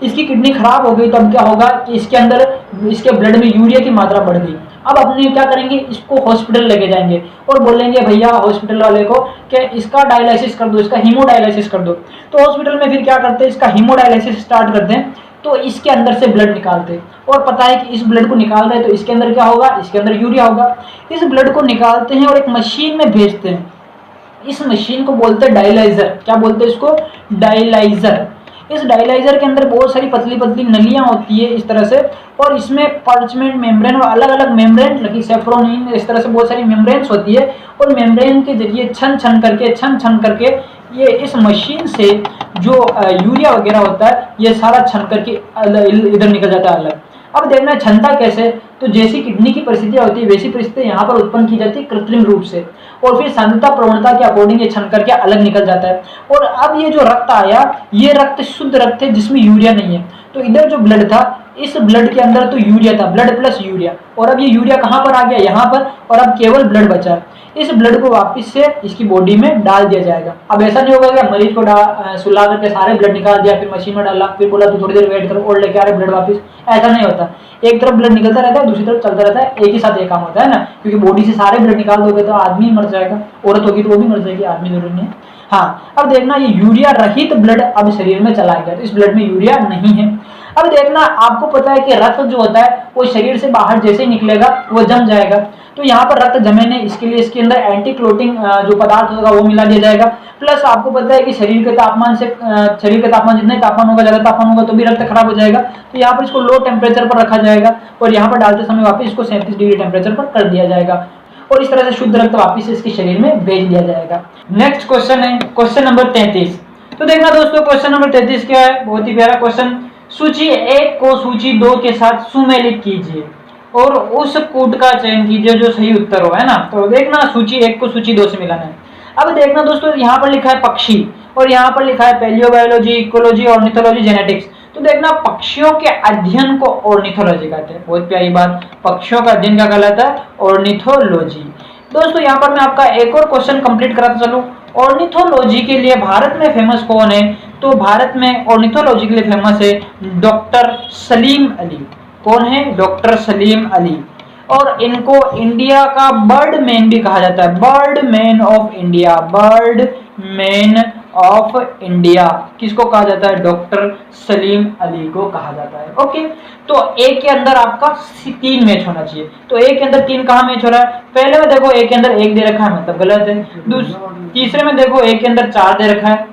इसकी किडनी खराब हो गई तो अब क्या होगा कि इसके अंदर इसके ब्लड में यूरिया की मात्रा बढ़ गई। अब अपने क्या करेंगे? इसको हॉस्पिटल लेके जाएंगे और बोलेंगे भैया हॉस्पिटल वाले को कि इसका डायलिसिस कर दो, इसका हीमोडायलिसिस कर दो। तो हॉस्पिटल में फिर क्या करते हैं? इसका हीमोडायलिसिस स्टार्ट करते हैं। तो इसके अंदर से ब्लड निकालते और पता है कि इस ब्लड को निकाल रहे हैं तो इसके अंदर क्या होगा? इसके अंदर यूरिया होगा। इस ब्लड को निकालते हैं और एक मशीन में भेजते हैं। इस मशीन को बोलते हैं डायलाइजर। क्या बोलते हैं इसको? डायलाइजर। इस डायलाइजर के अंदर बहुत सारी पतली पतली नलियां होती है इस तरह से, और इसमें पार्चमेंट मेम्ब्रेन और अलग अलग मेम्ब्रेन लगी, सेफ्रोनिन, इस तरह से बहुत सारी मेम्ब्रेन्स होती है। और मेम्ब्रेन के जरिए छन छन करके ये इस मशीन से जो यूरिया वगैरह होता है ये सारा छन करके इधर निकल जाता है अलग। अब देखना है क्षमता कैसे, तो जैसी किडनी की परिस्थितियां होती है वैसी परिस्थितियां यहाँ पर उत्पन्न की जाती है कृत्रिम रूप से, और फिर सांद्रता प्रवणता के अकॉर्डिंग ये छन करके अलग निकल जाता है। और अब ये जो रक्त आया ये रक्त शुद्ध रक्त है जिसमें यूरिया नहीं है। तो इधर जो ब्लड था, इस ब्लड के अंदर तो यूरिया था, ब्लड प्लस यूरिया, और अब ये यूरिया कहाँ पर आ गया? यहाँ पर, और अब केवल ब्लड बचा। इस ब्लड को वापस से इसकी बॉडी में डाल दिया जाएगा। अब ऐसा नहीं होगा कि मरीज को सुला करके सारे ब्लड निकाल दिया, फिर मशीन में डाला, फिर बोला तो थोड़ी देर वेट करो और लेके आ रहे ब्लड वापस। ऐसा नहीं होता। एक तरफ ब्लड निकलता रहता है, दूसरी तरफ चलता रहता है, एक ही साथ एक काम होता है ना, क्योंकि बॉडी से सारे ब्लड निकाल दोगे तो आदमी मर जाएगा, औरत होगी तो वो भी मर जाएगी, आदमी जरूरी नहीं है। हाँ, अब देखना ये यूरिया रहित ब्लड अब शरीर में चला गया, तो इस ब्लड में यूरिया नहीं है। अब देखना, आपको पता है कि रक्त जो होता है वो शरीर से बाहर जैसे ही निकलेगा वो जम जाएगा। तो यहाँ पर रक्त जमे नहीं, इसके लिए इसके अंदर एंटी क्लोटिंग जो पदार्थ होगा वो मिला दिया जाएगा। प्लस आपको पता है कि शरीर के तापमान से शरीर का तापमान जितना तापमान होगा, ज्यादा तापमान होगा तो भी रक्त खराब हो जाएगा। तो यहाँ पर इसको लो टेम्परेचर पर रखा जाएगा और यहाँ पर डालते समय वापस इसको 37 डिग्री टेम्परेचर पर कर दिया जाएगा, और इस तरह से शुद्ध रक्त वापस इसके शरीर में भेज दिया जाएगा। नेक्स्ट क्वेश्चन है क्वेश्चन नंबर 33। तो देखना दोस्तों, क्वेश्चन नंबर 33 क्या है? बहुत ही प्यारा क्वेश्चन। सूची 1 को सूची 2 के साथ सुमेलित कीजिए और उस कूट का चयन कीजिए जो सही उत्तर हो, है ना। तो देखना, सूची 1 को सूची 2 से मिलाना है। अब देखना दोस्तों, यहाँ पर लिखा है पक्षी और यहाँ पर लिखा है पैलियोबायोलॉजी, इकोलॉजी, ऑर्निथोलॉजी, जेनेटिक्स। तो देखना पक्षियों के अध्ययन को ऑर्निथोलॉजी कहते हैं। बहुत प्यारी बात, पक्षियों का अध्ययन क्या कहलाता है? ऑर्निथोलॉजी। दोस्तों यहाँ पर मैं आपका एक और क्वेश्चन कंप्लीट कराता चलूं। ऑर्निथोलॉजी के लिए भारत में फेमस कौन है? तो भारत में ऑर्निथोलॉजी के लिए फेमस है डॉक्टर सलीम अली। कौन है? डॉक्टर सलीम अली। और इनको इंडिया का बर्ड मैन भी कहा जाता है, bird man of India, bird man of India किसको कहा जाता है? डॉक्टर सलीम अली को कहा जाता है। ओके, तो एक के अंदर आपका 3 मैच होना चाहिए। तो एक के अंदर 3 कहाँ मैच हो रहा है? पहले में देखो एक के अंदर 1 दे रखा है, मतलब गलत है। तीसरे में देखो एक के अंदर 4 दे रखा है,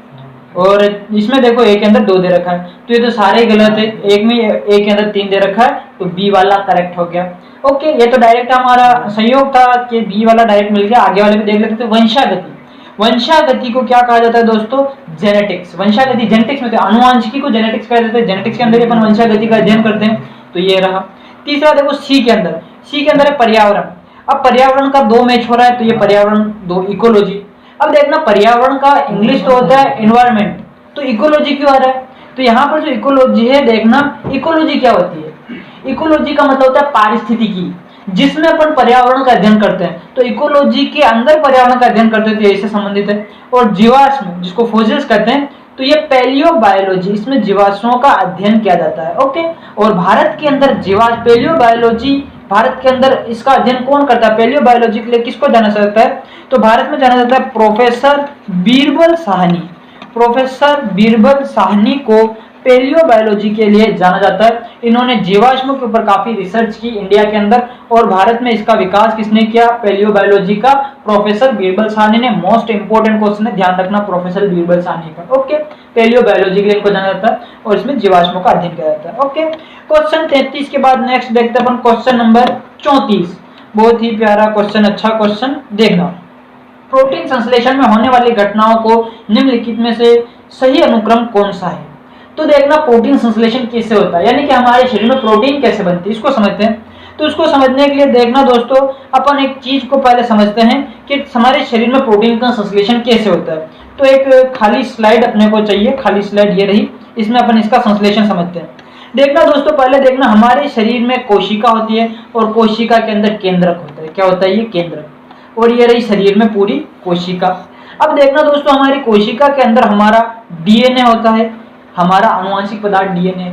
और इसमें देखो एक के अंदर 2 दे रखा है, तो ये तो सारे गलत है। एक में एक के अंदर 3 दे रखा है, तो बी वाला करेक्ट हो गया। ओके, ये तो डायरेक्ट हमारा संयोग था कि बी वाला डायरेक्ट मिल गया। आगे वाले भी देख लेते थे। वंशागति, वंशागति को क्या कहा जाता है दोस्तों? जेनेटिक्स। वंशागति जेनेटिक्स में, तो अनुवांशिकी को जेनेटिक्स कहा जाता है। जेनेटिक्स के अंदर अपन वंशागति का अध्ययन करते हैं, तो ये रहा। तीसरा देखो सी के अंदर, सी के अंदर है पर्यावरण। अब पर्यावरण का 2 मैच हो रहा है, तो ये पर्यावरण 2, इकोलॉजी। अब देखना पर्यावरण का इंग्लिश तो होता है एनवायरमेंट, तो इकोलॉजी क्यों आ रहा है? तो यहाँ पर जो इकोलॉजी है, देखना इकोलॉजी क्या होती है? इकोलॉजी का मतलब होता है पारिस्थितिकी, जिसमें अपन पर्यावरण का अध्ययन करते हैं। तो इकोलॉजी के अंदर पर्यावरण का अध्ययन करते हैं, तो इससे संबंधित है। और जीवाश्म, जिसको फोसिल्स कहते हैं, तो ये पैलियोबायोलॉजी, इसमें जीवाश्मों का अध्ययन किया जाता है। ओके, और भारत के अंदर पैलियोबायोलॉजी, भारत के अंदर इसका अध्ययन कौन करता है? पैलियोबायोलॉजी के लिए किसको जाना जाता है? तो भारत में जाना जाता है प्रोफेसर बीरबल साहनी। प्रोफेसर बीरबल साहनी को पैलियोबायोलॉजी के लिए जाना जाता है। इन्होंने जीवाश्मों के ऊपर काफी रिसर्च की इंडिया के अंदर, और भारत में इसका विकास किसने किया? पैलियोबायोलॉजी का प्रोफेसर बीरबल साहनी ने। मोस्ट इंपोर्टेंट क्वेश्चन है, ध्यान रखना, प्रोफेसर बीरबल साहनी का। ओके, पैलियोबायोलॉजी के लिए इनको जाना जाता है, और इसमें जीवाश्मों का अध्ययन किया जाता है। ओके, क्वेश्चन 33 के बाद नेक्स्ट देखते हैं अपन क्वेश्चन नंबर 34। बहुत ही प्यारा क्वेश्चन, अच्छा क्वेश्चन, देखना। प्रोटीन संश्लेषण में होने वाली घटनाओं को निम्नलिखित में से सही अनुक्रम कौन सा है? तो देखना प्रोटीन संश्लेषण कैसे होता है, यानी कि हमारे शरीर में प्रोटीन कैसे बनती है, इसको समझते हैं। तो इसको समझने के लिए देखना दोस्तों, अपन एक चीज को पहले समझते हैं कि हमारे शरीर में प्रोटीन का संश्लेषण कैसे होता है। तो एक खाली स्लाइड अपने को चाहिए, खाली स्लाइड ये रही, इसमें अपन इसका संश्लेषण समझते हैं। देखना दोस्तों, पहले देखना हमारे शरीर में कोशिका होती है, और कोशिका के अंदर केंद्रक होता है। क्या होता है? ये केंद्रक। और ये रही शरीर में पूरी कोशिका। अब देखना दोस्तों, हमारी कोशिका के अंदर हमारा डीएनए होता है, हमारा आनुवंशिक पदार्थ डीएनए।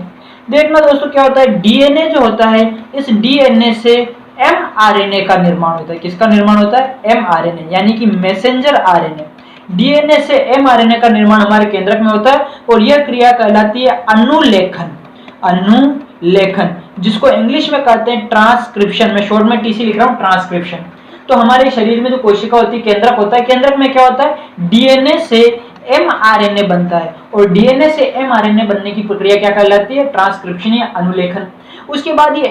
देखना दोस्तों क्या होता है, डीएनए जो होता है, इस डीएनए से एमआरएनए का निर्माण होता है। किसका निर्माण होता है? एमआरएनए, यानी कि मैसेंजर आरएनए। डीएनए से एमआरएनए का निर्माण हमारे केंद्रक में होता है, और यह क्रिया कहलाती है अनुलेखन। अनुलेखन, जिसको इंग्लिश में कहते हैं ट्रांसक्रिप्शन। मैं शॉर्ट में टीसी लिख रहा हूं, ट्रांसक्रिप्शन। तो हमारे शरीर में जो कोशिका होती है, केंद्रक होता है, केंद्रक में क्या होता है? डीएनए से एमआरएनए बनता है, और डीएनए से एमआरएनए बनने की प्रक्रिया क्या कहलाती है? ट्रांसक्रिप्शन या अनुलेखन। उसके बाद ये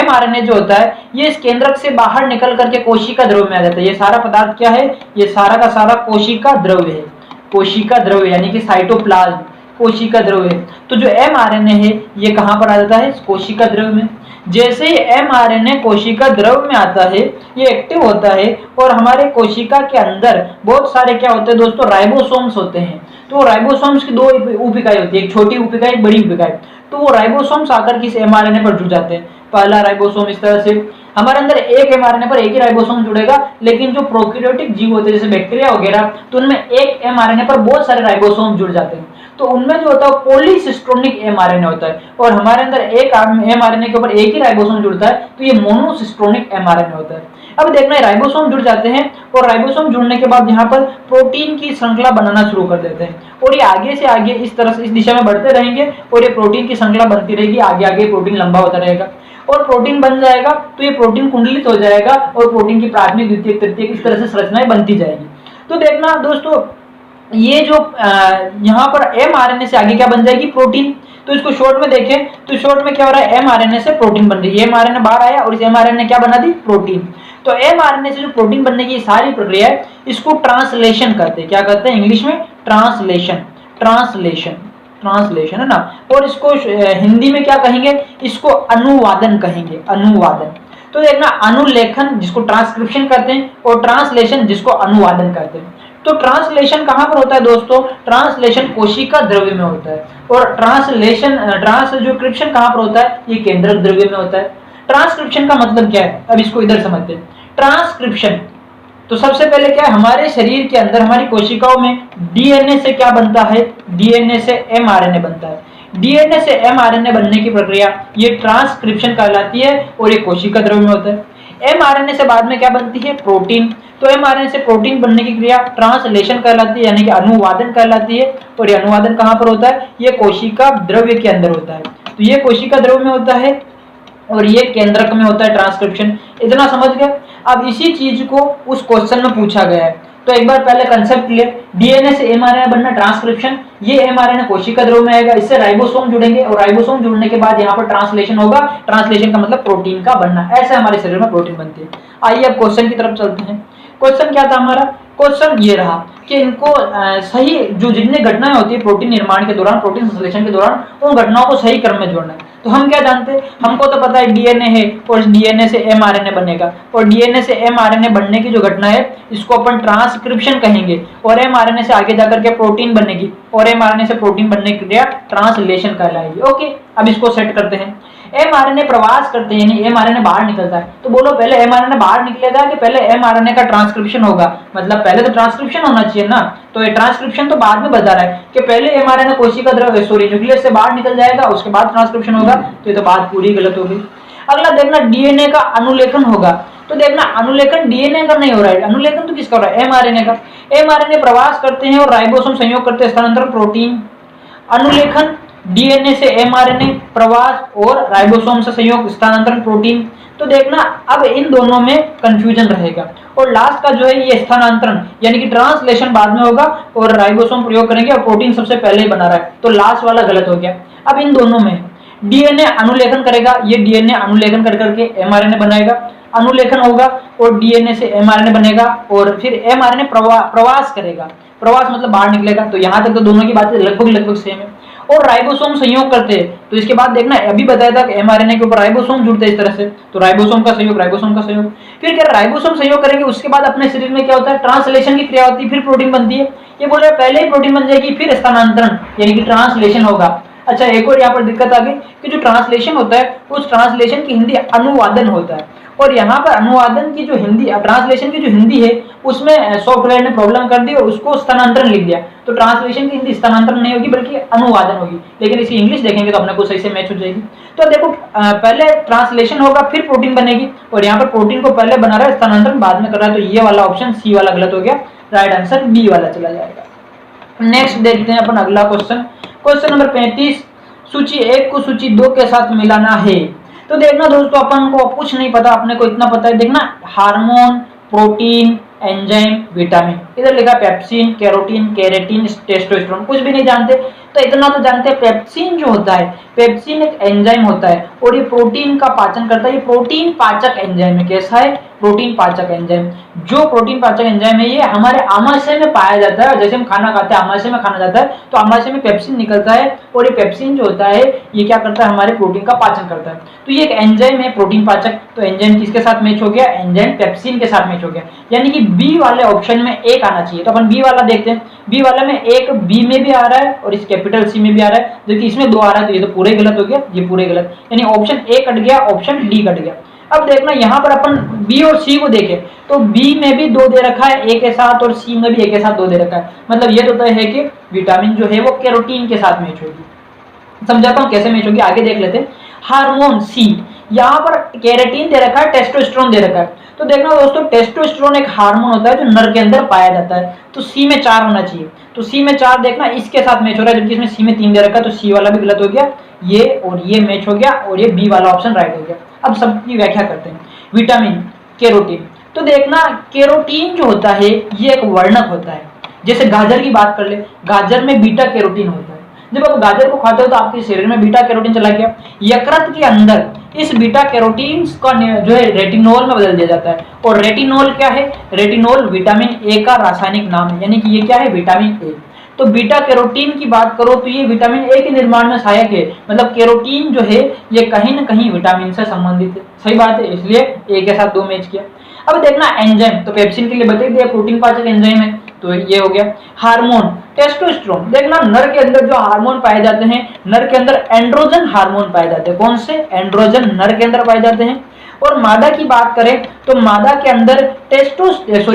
एमआरएनए जो होता है, ये इस केंद्रक से बाहर निकल करके कोशिका द्रव्य में आ जाता है। ये सारा पदार्थ क्या है? ये सारा का सारा कोशिका द्रव्य है। कोशिका द्रव्य यानी कि साइटोप्लाज्म, कोशिका द्रव्य। तो जो एमआरएनए है, ये कहां पर आ जाता है? कोशिका द्रव्य में। जैसे ही एमआरएनए कोशिका द्रव्य में आता है, ये एक्टिव होता है, और हमारे कोशिका के अंदर बहुत सारे क्या होते हैं दोस्तों? राइबोसोम्स होते हैं। तो राइबोसोम्स की 2 उप इकाई होती है, एक छोटी उप इकाई, एक बड़ी उप इकाई। तो वो राइबोसोम्स आकर किस एमआरएनए पर जुड़ जाते हैं। पहला राइबोसोम इस तरह से, हमारे अंदर एक एमआरएनए पर एक ही राइबोसोम जुड़ेगा, लेकिन जो प्रोकैरियोटिक जीव होते हैं जैसे बैक्टीरिया वगैरह, तो उनमें एक एमआरएनए पर बहुत सारे राइबोसोम जुड़ जाते हैं। तो उनमें जो होता है पॉलीसिस्टोनिक एमआरएनए होता है, और हमारे अंदर एक एमआरएनए के ऊपर एक ही राइबोसोम जुड़ता है, तो ये मोनोसिस्टोनिक एमआरएनए होता है। अब देखना है राइबोसोम जुड़ जाते हैं, और राइबोसोम जुड़ने के बाद यहाँ पर प्रोटीन की श्रृंखला बनाना शुरू कर देते हैं, और ये आगे से आगे इस तरह से इस दिशा में बढ़ते रहेंगे, और ये प्रोटीन की श्रृंखला बनती रहेगी। आगे आगे प्रोटीन लंबा होता रहेगा, और प्रोटीन बन जाएगा, तो ये प्रोटीन कुंडलित हो जाएगा, और प्रोटीन की प्राथमिक, द्वितीयक, तृतीयक इस तरह से संरचनाएं बनती जाएगी। तो देखना दोस्तों, ये जो यहाँ पर एमआरएनए से आगे क्या बन जाएगी? प्रोटीन। तो इसको शॉर्ट में देखें, तो शॉर्ट में क्या हो रहा है? एमआरएनए से प्रोटीन बन रही है। एमआरएनए बाहर आया, और इस एमआरएनए क्या बना दी? प्रोटीन। तो एमआरएनए से जो प्रोटीन बनने की सारी प्रक्रिया है, इसको ट्रांसलेशन कहते हैं। क्या कहते हैं इंग्लिश में? ट्रांसलेशन। ट्रांसलेशन, ट्रांसलेशन है ना। और इसको हिंदी में क्या कहेंगे? इसको अनुवादन कहेंगे, अनुवादन। तो देखना, अनुलेखन जिसको ट्रांसक्रिप्शन कहते हैं, और ट्रांसलेशन जिसको अनुवादन कहते हैं। तो ट्रांसलेशन कहाँ पर होता है दोस्तों? ट्रांसलेशन कोशिका द्रव्य में होता है। और ट्रांसक्रिप्शन कहाँ पर होता है? ये केंद्रक द्रव्य में होता है। ट्रांसक्रिप्शन का मतलब क्या है, अब इसको इधर समझते हैं। ट्रांसक्रिप्शन तो सबसे पहले क्या है, हमारे शरीर के अंदर हमारी कोशिकाओं में डीएनए से क्या बनता है? डीएनए से एमआरएनए बनता है। डीएनए से एमआरएनए बनने की प्रक्रिया ये ट्रांसक्रिप्शन कहलाती है और ये कोशिका द्रव्य में होता है। एमआरएनए से बाद में क्या बनती है? प्रोटीन। तो एमआरएनए से प्रोटीन बनने की क्रिया ट्रांसलेशन कहलाती है, यानी कि अनुवादन कहलाती है। और ये अनुवादन कहाँ पर होता है? ये कोशिका द्रव्य के अंदर होता है। तो ये कोशिका द्रव्य में होता है और ये केंद्रक में होता है ट्रांसक्रिप्शन। इतना समझ गए? अब इसी चीज को उस क्वेश्चन में पूछा गया है, तो एक बार पहले कंसेप्ट क्लियर। डीएनए से एमआरएनए बनना ट्रांसक्रिप्शन, ये एमआरएनए कोशिका द्रव्य में आएगा, इससे राइबोसोम जुड़ेंगे और राइबोसोम जुड़ने के बाद यहाँ पर ट्रांसलेशन होगा। ट्रांसलेशन का मतलब प्रोटीन का बनना, ऐसे हमारे शरीर में प्रोटीन बनती है। आइए अब क्वेश्चन की तरफ चलते हैं। क्वेश्चन क्या था हमारा? क्वेश्चन ये रहा कि इनको सही जो जितनी घटनाएं होती है प्रोटीन निर्माण के दौरान, प्रोटीन संश्लेषण के दौरान, उन घटनाओं को सही क्रम में जोड़ना है। तो हम क्या जानते हैं? हमको तो पता है डीएनए है और डीएनए से एमआरएनए बनेगा, और डीएनए से एमआरएनए बनने की जो घटना है इसको अपन ट्रांसक्रिप्शन कहेंगे। और एमआरएनए से आगे जाकर के प्रोटीन बनेगी और एमआरएनए से प्रोटीन बनने की क्रिया ट्रांसलेशन कहलाएगी। ओके, अब इसको सेट करते हैं। एमआरएनए प्रवास करते हैं, यानी एमआरएनए बाहर निकलता है। तो बोलो पहले एमआरएनए बाहर निकलेगा कि पहले एमआरएनए का ट्रांसक्रिप्शन होगा? मतलब पहले तो ट्रांसक्रिप्शन होना चाहिए ना। तो ये ट्रांसक्रिप्शन तो बाद में बता रहा है कि पहले एमआरएनए कोशिका द्रव्य न्यूक्लियस से बाहर निकल जाएगा, उसके बाद ट्रांसक्रिप्शन होगा। तो ये तो बात पूरी गलत हो गई। अगला देखना, डीएनए का अनुलेखन होगा। तो देखना अनुलेखन डीएनए का नहीं हो रहा है, अनुलेखन तो किसका हो रहा है? एमआरएनए का। एमआरएनए प्रवास करते हैं और राइबोसोम संयोग करते हैं, स्थानांतरण प्रोटीन। अनुलेखन डीएनए से एमआरएनए, प्रवास और राइबोसोम से संयोग, स्थानांतरण प्रोटीन। तो देखना अब इन दोनों में कंफ्यूजन रहेगा। और लास्ट का जो है ये स्थानांतरण यानी कि ट्रांसलेशन बाद में होगा और राइबोसोम प्रयोग करेंगे और प्रोटीन सबसे पहले ही बना रहा है, तो लास्ट वाला गलत हो गया। अब इन दोनों में डीएनए अनुलेखन करेगा, ये डीएनए अनुलेखन कर करके एमआरएनए बनाएगा, अनुलेखन होगा और डीएनए से एमआरएनए बनेगा और फिर एमआरएनए प्रवास करेगा। प्रवास मतलब बाहर निकलेगा। तो यहां तक तो दोनों की बातें लगभग सेम है। और राइबोसोम संयोग करते हैं, तो इसके बाद देखना अभी बताया था कि एमआरएनए के ऊपर राइबोसोम जुड़ते हैं इस तरह से, तो राइबोसोम का सहयोग। फिर क्या राइबोसोम सहयोग करेंगे, उसके बाद अपने शरीर में क्या होता है? ट्रांसलेशन की क्रिया होती है, फिर प्रोटीन बनती है। ये बोल रहे पहले ही प्रोटीन बन जाएगी, फिर स्थानांतरण यानी कि ट्रांसलेशन होगा। अच्छा, एक और यहाँ पर दिक्कत आ गई कि जो ट्रांसलेशन होता है उस ट्रांसलेशन की हिंदी अनुवादन होता है, और यहाँ पर अनुवादन की जो हिंदी, ट्रांसलेशन की जो हिंदी है उसमें सॉफ्टवेयर ने प्रॉब्लम कर दी और उसको स्थानांतरण लिख दिया। तो ट्रांसलेशन की हिंदी स्थानांतरण नहीं होगी बल्कि अनुवादन होगी, लेकिन इसकी इंग्लिश देखेंगे तो अपने को सही से मैच हो जाएगी। तो देखो पहले ट्रांसलेशन होगा फिर प्रोटीन बनेगी, और यहाँ पर प्रोटीन को पहले बना रहा है, स्थानांतरण बाद में कर रहा है। तो ये वाला ऑप्शन सी वाला गलत हो गया, राइट आंसर बी वाला चला जाएगा। नेक्स्ट देखते हैं अपन अगला क्वेश्चन। क्वेश्चन नंबर 35, सूची 1 को सूची 2 के साथ मिलाना है। तो देखना दोस्तों, अपन को कुछ नहीं पता, अपने को इतना पता है। देखना हार्मोन, प्रोटीन, एंजाइम, विटामिन, इधर लिखा पेप्सिन, कैरोटीन, केराटिन, टेस्टोस्टेरोन, कुछ भी नहीं जानते। तो इतना तो जानते हैं पेप्सिन जो होता है, पेप्सिन एक एंजाइम होता है और ये प्रोटीन का पाचन करता है। ये प्रोटीन पाचक एंजाइम है। कैसा है? प्रोटीन पाचक एंजाइम। जो प्रोटीन पाचक एंजाइम है ये हमारे आमाशय में पाया जाता है। जैसे हम खाना खाते हैं, आमाशय में खाना जाता है, तो आमाशय में पेप्सिन निकलता है और ये पेप्सिन जो होता है ये क्या करता है? हमारे प्रोटीन का पाचन करता है। तो ये एक एंजाइम है प्रोटीन पाचक। तो एंजाइम किसके साथ मैच हो गया? एंजाइम पेप्सिन के साथ मैच हो गया, यानी कि बी वाले ऑप्शन में एक आना चाहिए। तो अपन बी वाला देखते हैं। बी वाले में एक बी में भी आ रहा है और इस कैपिटल सी में भी आ रहा है, जबकि इसमें 2 आ रहा है, तो ये तो पूरे गलत हो गया, ये पूरे गलत, यानी ऑप्शन ए कट गया, ऑप्शन डी कट गया। अब देखना यहाँ पर अपन बी और सी को देखें तो बी में भी 2 दे रखा है ए के साथ और सी में भी ए के साथ 2 दे रखा है। मतलब ये तो तय है कि विटामिन जो है वो कैरोटीन के साथ मैच होगी। समझाता हूँ कैसे मैच होगी, आगे देख लेते हैं। हार्मोन सी, यहाँ पर कैरेटीन दे रखा है, टेस्टोस्टेरोन दे रखा है। तो देखना दोस्तों, टेस्टोस्टेरोन एक हार्मोन होता है जो नर के अंदर पाया जाता है, तो सी में 4 होना चाहिए। तो सी में 4 देखना इसके साथ मैच हो रहा है, जबकि इसमें सी में 3 दे रखा है, तो सी वाला भी गलत हो गया, ये और ये मैच हो गया और ये बी वाला ऑप्शन राइट हो गया। अब सबकी व्याख्या करते हैं। विटामिन, कैरोटीन, तो देखना कैरोटीन जो होता है ये एक वर्णक होता है। जैसे गाजर की बात कर ले, गाजर में बीटा कैरोटीन होता है। जब आप गाजर को खाते हो तो आपके शरीर में बीटा कैरोटीन चला गया, यकृत के अंदर इस बीटा कैरोटीन का जो है रेटिनोल में बदल दिया जाता है। और रेटिनोल क्या है? रेटिनोल विटामिन ए का रासायनिक नाम है, यानी कि ये क्या है? Vitamin A. तो बीटा कैरोटीन की बात करो तो ये विटामिन ए के निर्माण में सहायक है। मतलब कैरोटीन जो है ये कहीं ना कहीं विटामिन से संबंधित है। सही बात है, इसलिए ए के साथ 2 मैच किया। अब देखना एंजाइम, तो पेप्सिन के लिए बता दिया प्रोटीन पाचक एंजाइम है, तो ये हो गया। हार्मोन, टेस्टोस्टेरोन, देखना नर के अंदर जो हार्मोन पाए जाते हैं, नर के अंदर एंड्रोजन हार्मोन पाए जाते हैं। कौन से? एंड्रोजन नर के अंदर पाए जाते हैं। और मादा की बात करें तो मादा के अंदर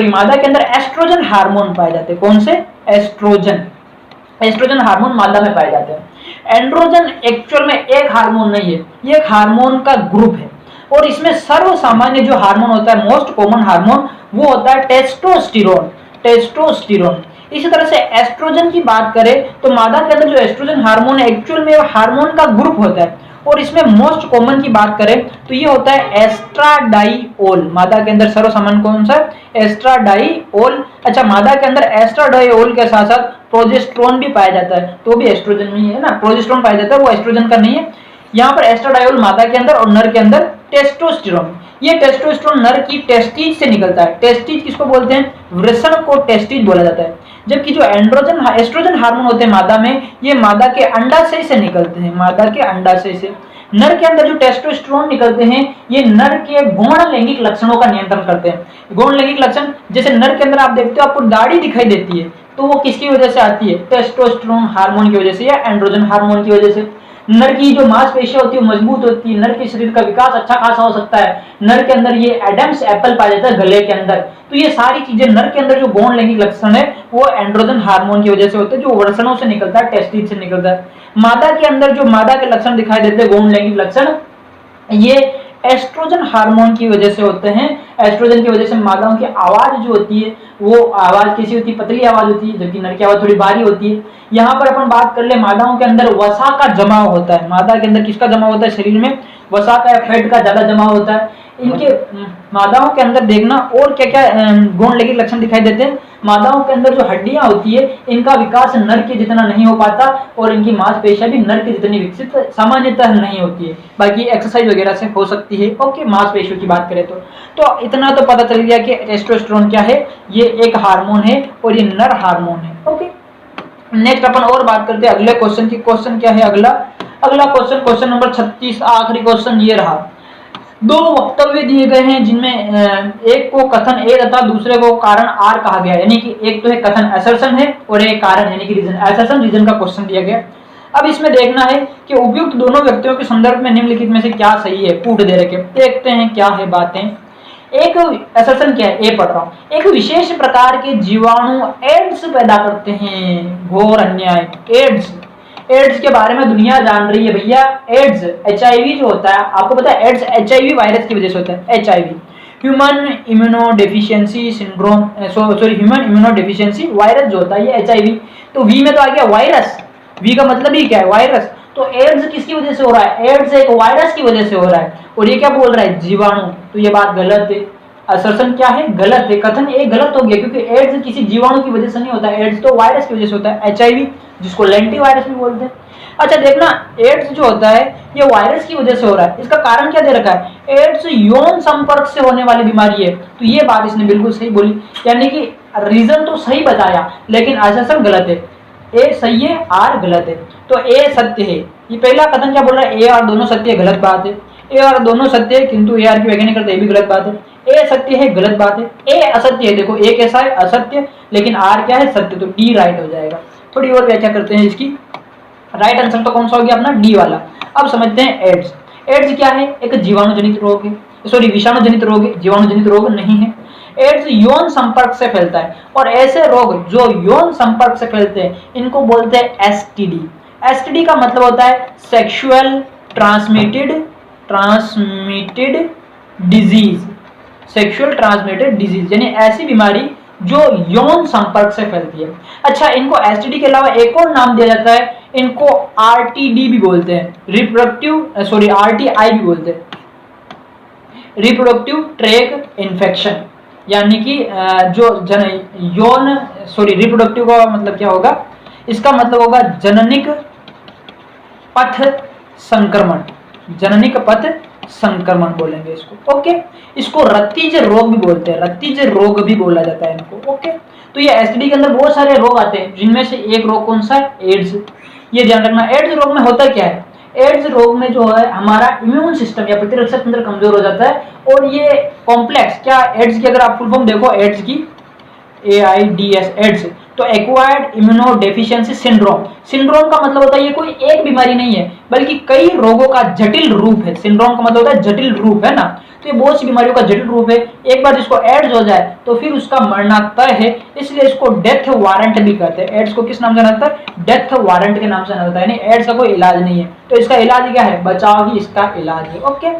मादा के अंदर एस्ट्रोजन हार्मोन पाए जाते हैं। कौन से? एस्ट्रोजन। एस्ट्रोजन हार्मोन मादा में पाए जाते हैं। एंड्रोजन एक्चुअल में एक हार्मोन नहीं है, ये एक हार्मोन का ग्रुप है। और इसमें सर्वसामान्य जो हार्मोन होता है, मोस्ट कॉमन हार्मोन, वो होता है टेस्टोस्टेरोन। टेस्टोस्टेरोन। इसी तरह से एस्ट्रोजन की बात करें तो मादा के अंदर जो एस्ट्रोजन हार्मोन है, एक्चुअल में हार्मोन का ग्रुप होता है। और इसमें मोस्ट कॉमन की बात करें तो ये होता है एस्ट्राडाइओल। मादा के अंदर सर्वसामान्य कौन सा? एस्ट्राडाइओल। अच्छा, मादा के अंदर एस्ट्राडाइओल के साथ साथ प्रोजेस्टेरोन भी पाया जाता है, तो भी एस्ट्रोजन में ही है ना, प्रोजेस्टेरोन पाया जाता है, वो एस्ट्रोजन का नहीं है। यहाँ पर एस्ट्राडाइओल मादा के अंदर और नर के अंदर टेस्टोस्टेरोन। ये टेस्टोस्टेरोन नर की टेस्टिज से निकलता है। टेस्टिज किसको बोलते हैं? वृषण को टेस्टिज बोला जाता है। जबकि जो एस्ट्रोजन हार्मोन होते हैं मादा में, ये मादा के अंडाशय से निकलते हैं, मादा के अंडाशय से। नर के अंदर जो टेस्टोस्टेरोन निकलते हैं, ये नर के गौण लैंगिक लक्षणों का नियंत्रण करते हैं। गौण लैंगिक लक्षण, जैसे नर के अंदर आप देखते हो आपको दाढ़ी दिखाई देती है, तो वो किसकी वजह से आती है? टेस्टोस्टेरोन हार्मोन की वजह से या एंड्रोजन हार्मोन की वजह से। नर की जो मांसपेशियां होती है मजबूत होती है, नर के शरीर का विकास अच्छा खासा हो सकता है। नर के अंदर ये एडम्स एप्पल पाया जाता है गले के अंदर। तो ये सारी चीजें नर के अंदर जो गौण लैंगिक लक्षण है वो एंड्रोजन हार्मोन की वजह से होते हैं, जो वृषणों से निकलता है, टेस्टिस से निकलता है। मादा के अंदर जो मादा के लक्षण दिखाई देते हैं, गौण लैंगिक लक्षण, ये एस्ट्रोजन हार्मोन की वजह से होते हैं। एस्ट्रोजन की वजह से मादाओं की आवाज जो होती है वो आवाज कैसी होती है? पतली आवाज होती है, जबकि नर की आवाज थोड़ी भारी होती है। यहाँ पर अपन बात कर ले, मादाओं के अंदर वसा का जमाव होता है। मादा के अंदर किसका जमाव होता है? शरीर में वसा का या फैट का ज्यादा जमाव होता है। इनके मादाओं के अंदर देखना और क्या क्या गौण लैंगिक लक्षण दिखाई देते हैं। मादाओं के अंदर जो हड्डियां होती है, इनका विकास नर के जितना नहीं हो पाता, और इनकी मांसपेशियां भी नर के जितनी विकसित सामान्यतः नहीं होती है, बाकी एक्सरसाइज वगैरह से हो सकती है। ओके, मांसपेशियों की बात करें तो इतना तो पता चल गया कि टेस्टोस्टेरोन क्या है, ये एक हार्मोन है और ये नर हार्मोन है। ओके, नेक्स्ट अपन और बात करते हैं अगले क्वेश्चन की। क्वेश्चन क्या है अगला? अगला क्वेश्चन नंबर 36, आखिरी क्वेश्चन ये रहा। दो वक्तव्य दिए गए हैं जिनमें एक को कथन ए तथा दूसरे को कारण आर कहा गया, यानी कि एक तो है कथन असर्शन है और एक कारण यानी कि रीजन। असर्शन रीजन का क्वेश्चन दिया गया। अब इसमें देखना है कि उपयुक्त दोनों व्यक्तियों के संदर्भ में निम्नलिखित में से क्या सही है, कूट दे रखे। देखते हैं क्या है बातें। एक असर्शन क्या है, ए पढ़ रहा हूं। एक विशेष प्रकार के जीवाणु एड्स पैदा करते हैं। घोर अन्याय। एड्स के बारे में दुनिया जान रही है भैया। एड्स, एचआईवी जो होता है, आपको पता है एड्स एचआईवी वायरस की वजह से होता है। HIV, human immunodeficiency syndrome, human immunodeficiency virus जो होता है ये एचआईवी। तो वी में तो आ गया वायरस, वी का मतलब ही क्या है? वायरस। तो एड्स किसकी वजह से हो रहा है? एड्स एक वायरस की वजह से हो रहा है। और ये क्या बोल रहा है? जीवाणु। तो ये बात गलत है। असर्शन क्या है? गलत है। कथन ए गलत हो गया, क्योंकि एड्स किसी जीवाणु की वजह से नहीं होता है, एड्स तो वायरस की वजह से होता है। एचआईवी जिसको लेंटी वायरस भी बोलते हैं। अच्छा देखना, एड्स जो होता है ये वायरस की वजह से हो रहा है। इसका कारण क्या दे रखा है? एड्स यौन संपर्क से होने वाली बीमारी है। तो ये बात इसने बिल्कुल सही बोली, यानी कि रीजन तो सही बताया लेकिन असर्शन गलत है। ए सही है, आर गलत है। तो ए सत्य है। ये पहला कथन क्या बोल रहा है? ए और दोनों सत्य है, गलत बात है। ए और दोनों सत्य है किंतु ए आर की व्याख्या नहीं करते, ये भी गलत बात है। ए सत्य है, गलत बात है। ए असत्य है, देखो ए कैसा है? असत्य, लेकिन आर क्या है? सत्य। तो डी राइट हो जाएगा। थोड़ी और व्याख्या करते हैं इसकी। राइट आंसर तो कौन सा हो गया अपना? डी वाला। अब समझते हैं एड्स। एड्स क्या है? एक जीवाणु जनित रोग है, विषाणु जनित रोग है, जीवाणु जनित रोग नहीं है। एड्स यौन संपर्क से फैलता है, और ऐसे रोग जो यौन संपर्क से फैलते हैं इनको बोलते हैं एसटीडी। एसटीडी का मतलब होता है sexual transmitted disease. Sexual transmitted disease यानी ऐसी बीमारी जो यौन संपर्क से फैलती है। अच्छा, इनको एसटीडी के अलावा एक और नाम दिया जाता है, इनको आरटीडी भी बोलते हैं, आरटीआई भी बोलते हैं, रिप्रोडक्टिव ट्रैक इन्फेक्शन। यानी कि जो रिप्रोडक्टिव का मतलब क्या होगा? इसका मतलब होगा जननिक पथ संक्रमण। जननिक पथ संक्रमण बोलेंगे इसको। ओके, इसको रत्तीज रोग भी बोलते हैं, रत्तीज रोग भी बोला जाता है इनको। ओके, तो ये एसटीडी के अंदर बहुत सारे रोग आते हैं, जिनमें से एक रोग कौन सा है? एड्स। ये ध्यान रखना। एड्स रोग में होता क्या है? एड्स रोग में जो है हमारा इम्यून सिस्टम या प्रतिरक्षक तंत्र कमजोर हो जाता है, और ये कॉम्प्लेक्स, क्या एड्स की अगर आप फुल फॉर्म देखो एड्स की, AIDS एड्स, तो acquired immuno deficiency syndrome. Syndrome का मतलब होता है ये कोई एक बीमारी नहीं है बल्कि कई रोगों का जटिल रूप है। सिंड्रोम का मतलब होता है जटिल रूप, है ना। तो ये बहुत सी बीमारियों का जटिल रूप है। एक बार जिसको एड्स हो जाए तो फिर उसका मरना तय है, इसलिए इसको डेथ वारंट भी कहते हैं। एड्स को किस नाम से जाना जाता है? डेथ वारंट के नाम से जाना जाता है। यानी एड्स का कोई इलाज नहीं है, तो इसका इलाज क्या है? बचाव ही इसका इलाज है। ओके,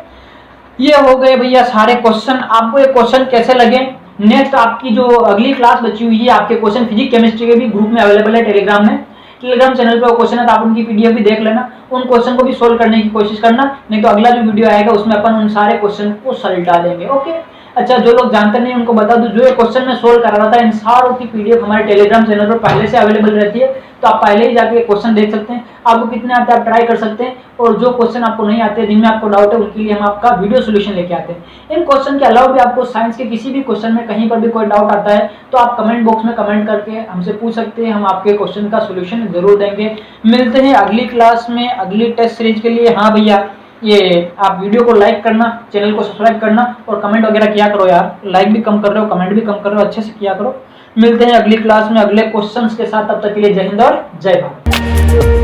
ये हो गए भैया सारे क्वेश्चन। आपको ये क्वेश्चन कैसे लगे? नेक्स्ट आपकी जो अगली क्लास बची हुई है, आपके क्वेश्चन फिजिक्स केमिस्ट्री के भी ग्रुप में अवेलेबल है टेलीग्राम में। टेलीग्राम चैनल पे क्वेश्चन है तो आप उनकी पीडीएफ भी देख लेना, उन क्वेश्चन को भी सोल्व करने की कोशिश करना। नहीं तो अगला जो वीडियो आएगा उसमें अपन उन सारे क्वेश्चन को सॉल्व डालेंगे। ओके, अच्छा, जो लोग जानते नहीं उनको बता दूं, जो ये क्वेश्चन में सोल्व करा रहा था इन सारों की पीडीएफ हमारे टेलीग्राम चैनल पर पहले से अवेलेबल रहती है, तो आप पहले ही जाके क्वेश्चन देख सकते हैं। आपको कितने आते हैं आप ट्राई कर सकते हैं, और जो क्वेश्चन आपको नहीं आते, जिनमें आपको डाउट है, उनके लिए हम आपका वीडियो सोल्यूशन लेके आते हैं। इन क्वेश्चन के अलावा भी आपको साइंस के किसी भी क्वेश्चन में कहीं पर भी कोई डाउट आता है तो आप कमेंट बॉक्स में कमेंट करके हमसे पूछ सकते हैं, हम आपके क्वेश्चन का सोल्यूशन जरूर देंगे। मिलते हैं अगली क्लास में अगली टेस्ट सीरीज के लिए। हाँ भैया, ये आप वीडियो को लाइक करना, चैनल को सब्सक्राइब करना और कमेंट वगैरह किया करो यार। लाइक भी कम कर रहे हो, कमेंट भी कम कर रहे हो, अच्छे से किया करो। मिलते हैं अगली क्लास में अगले क्वेश्चंस के साथ, तब तक के लिए जय हिंद और जय भारत।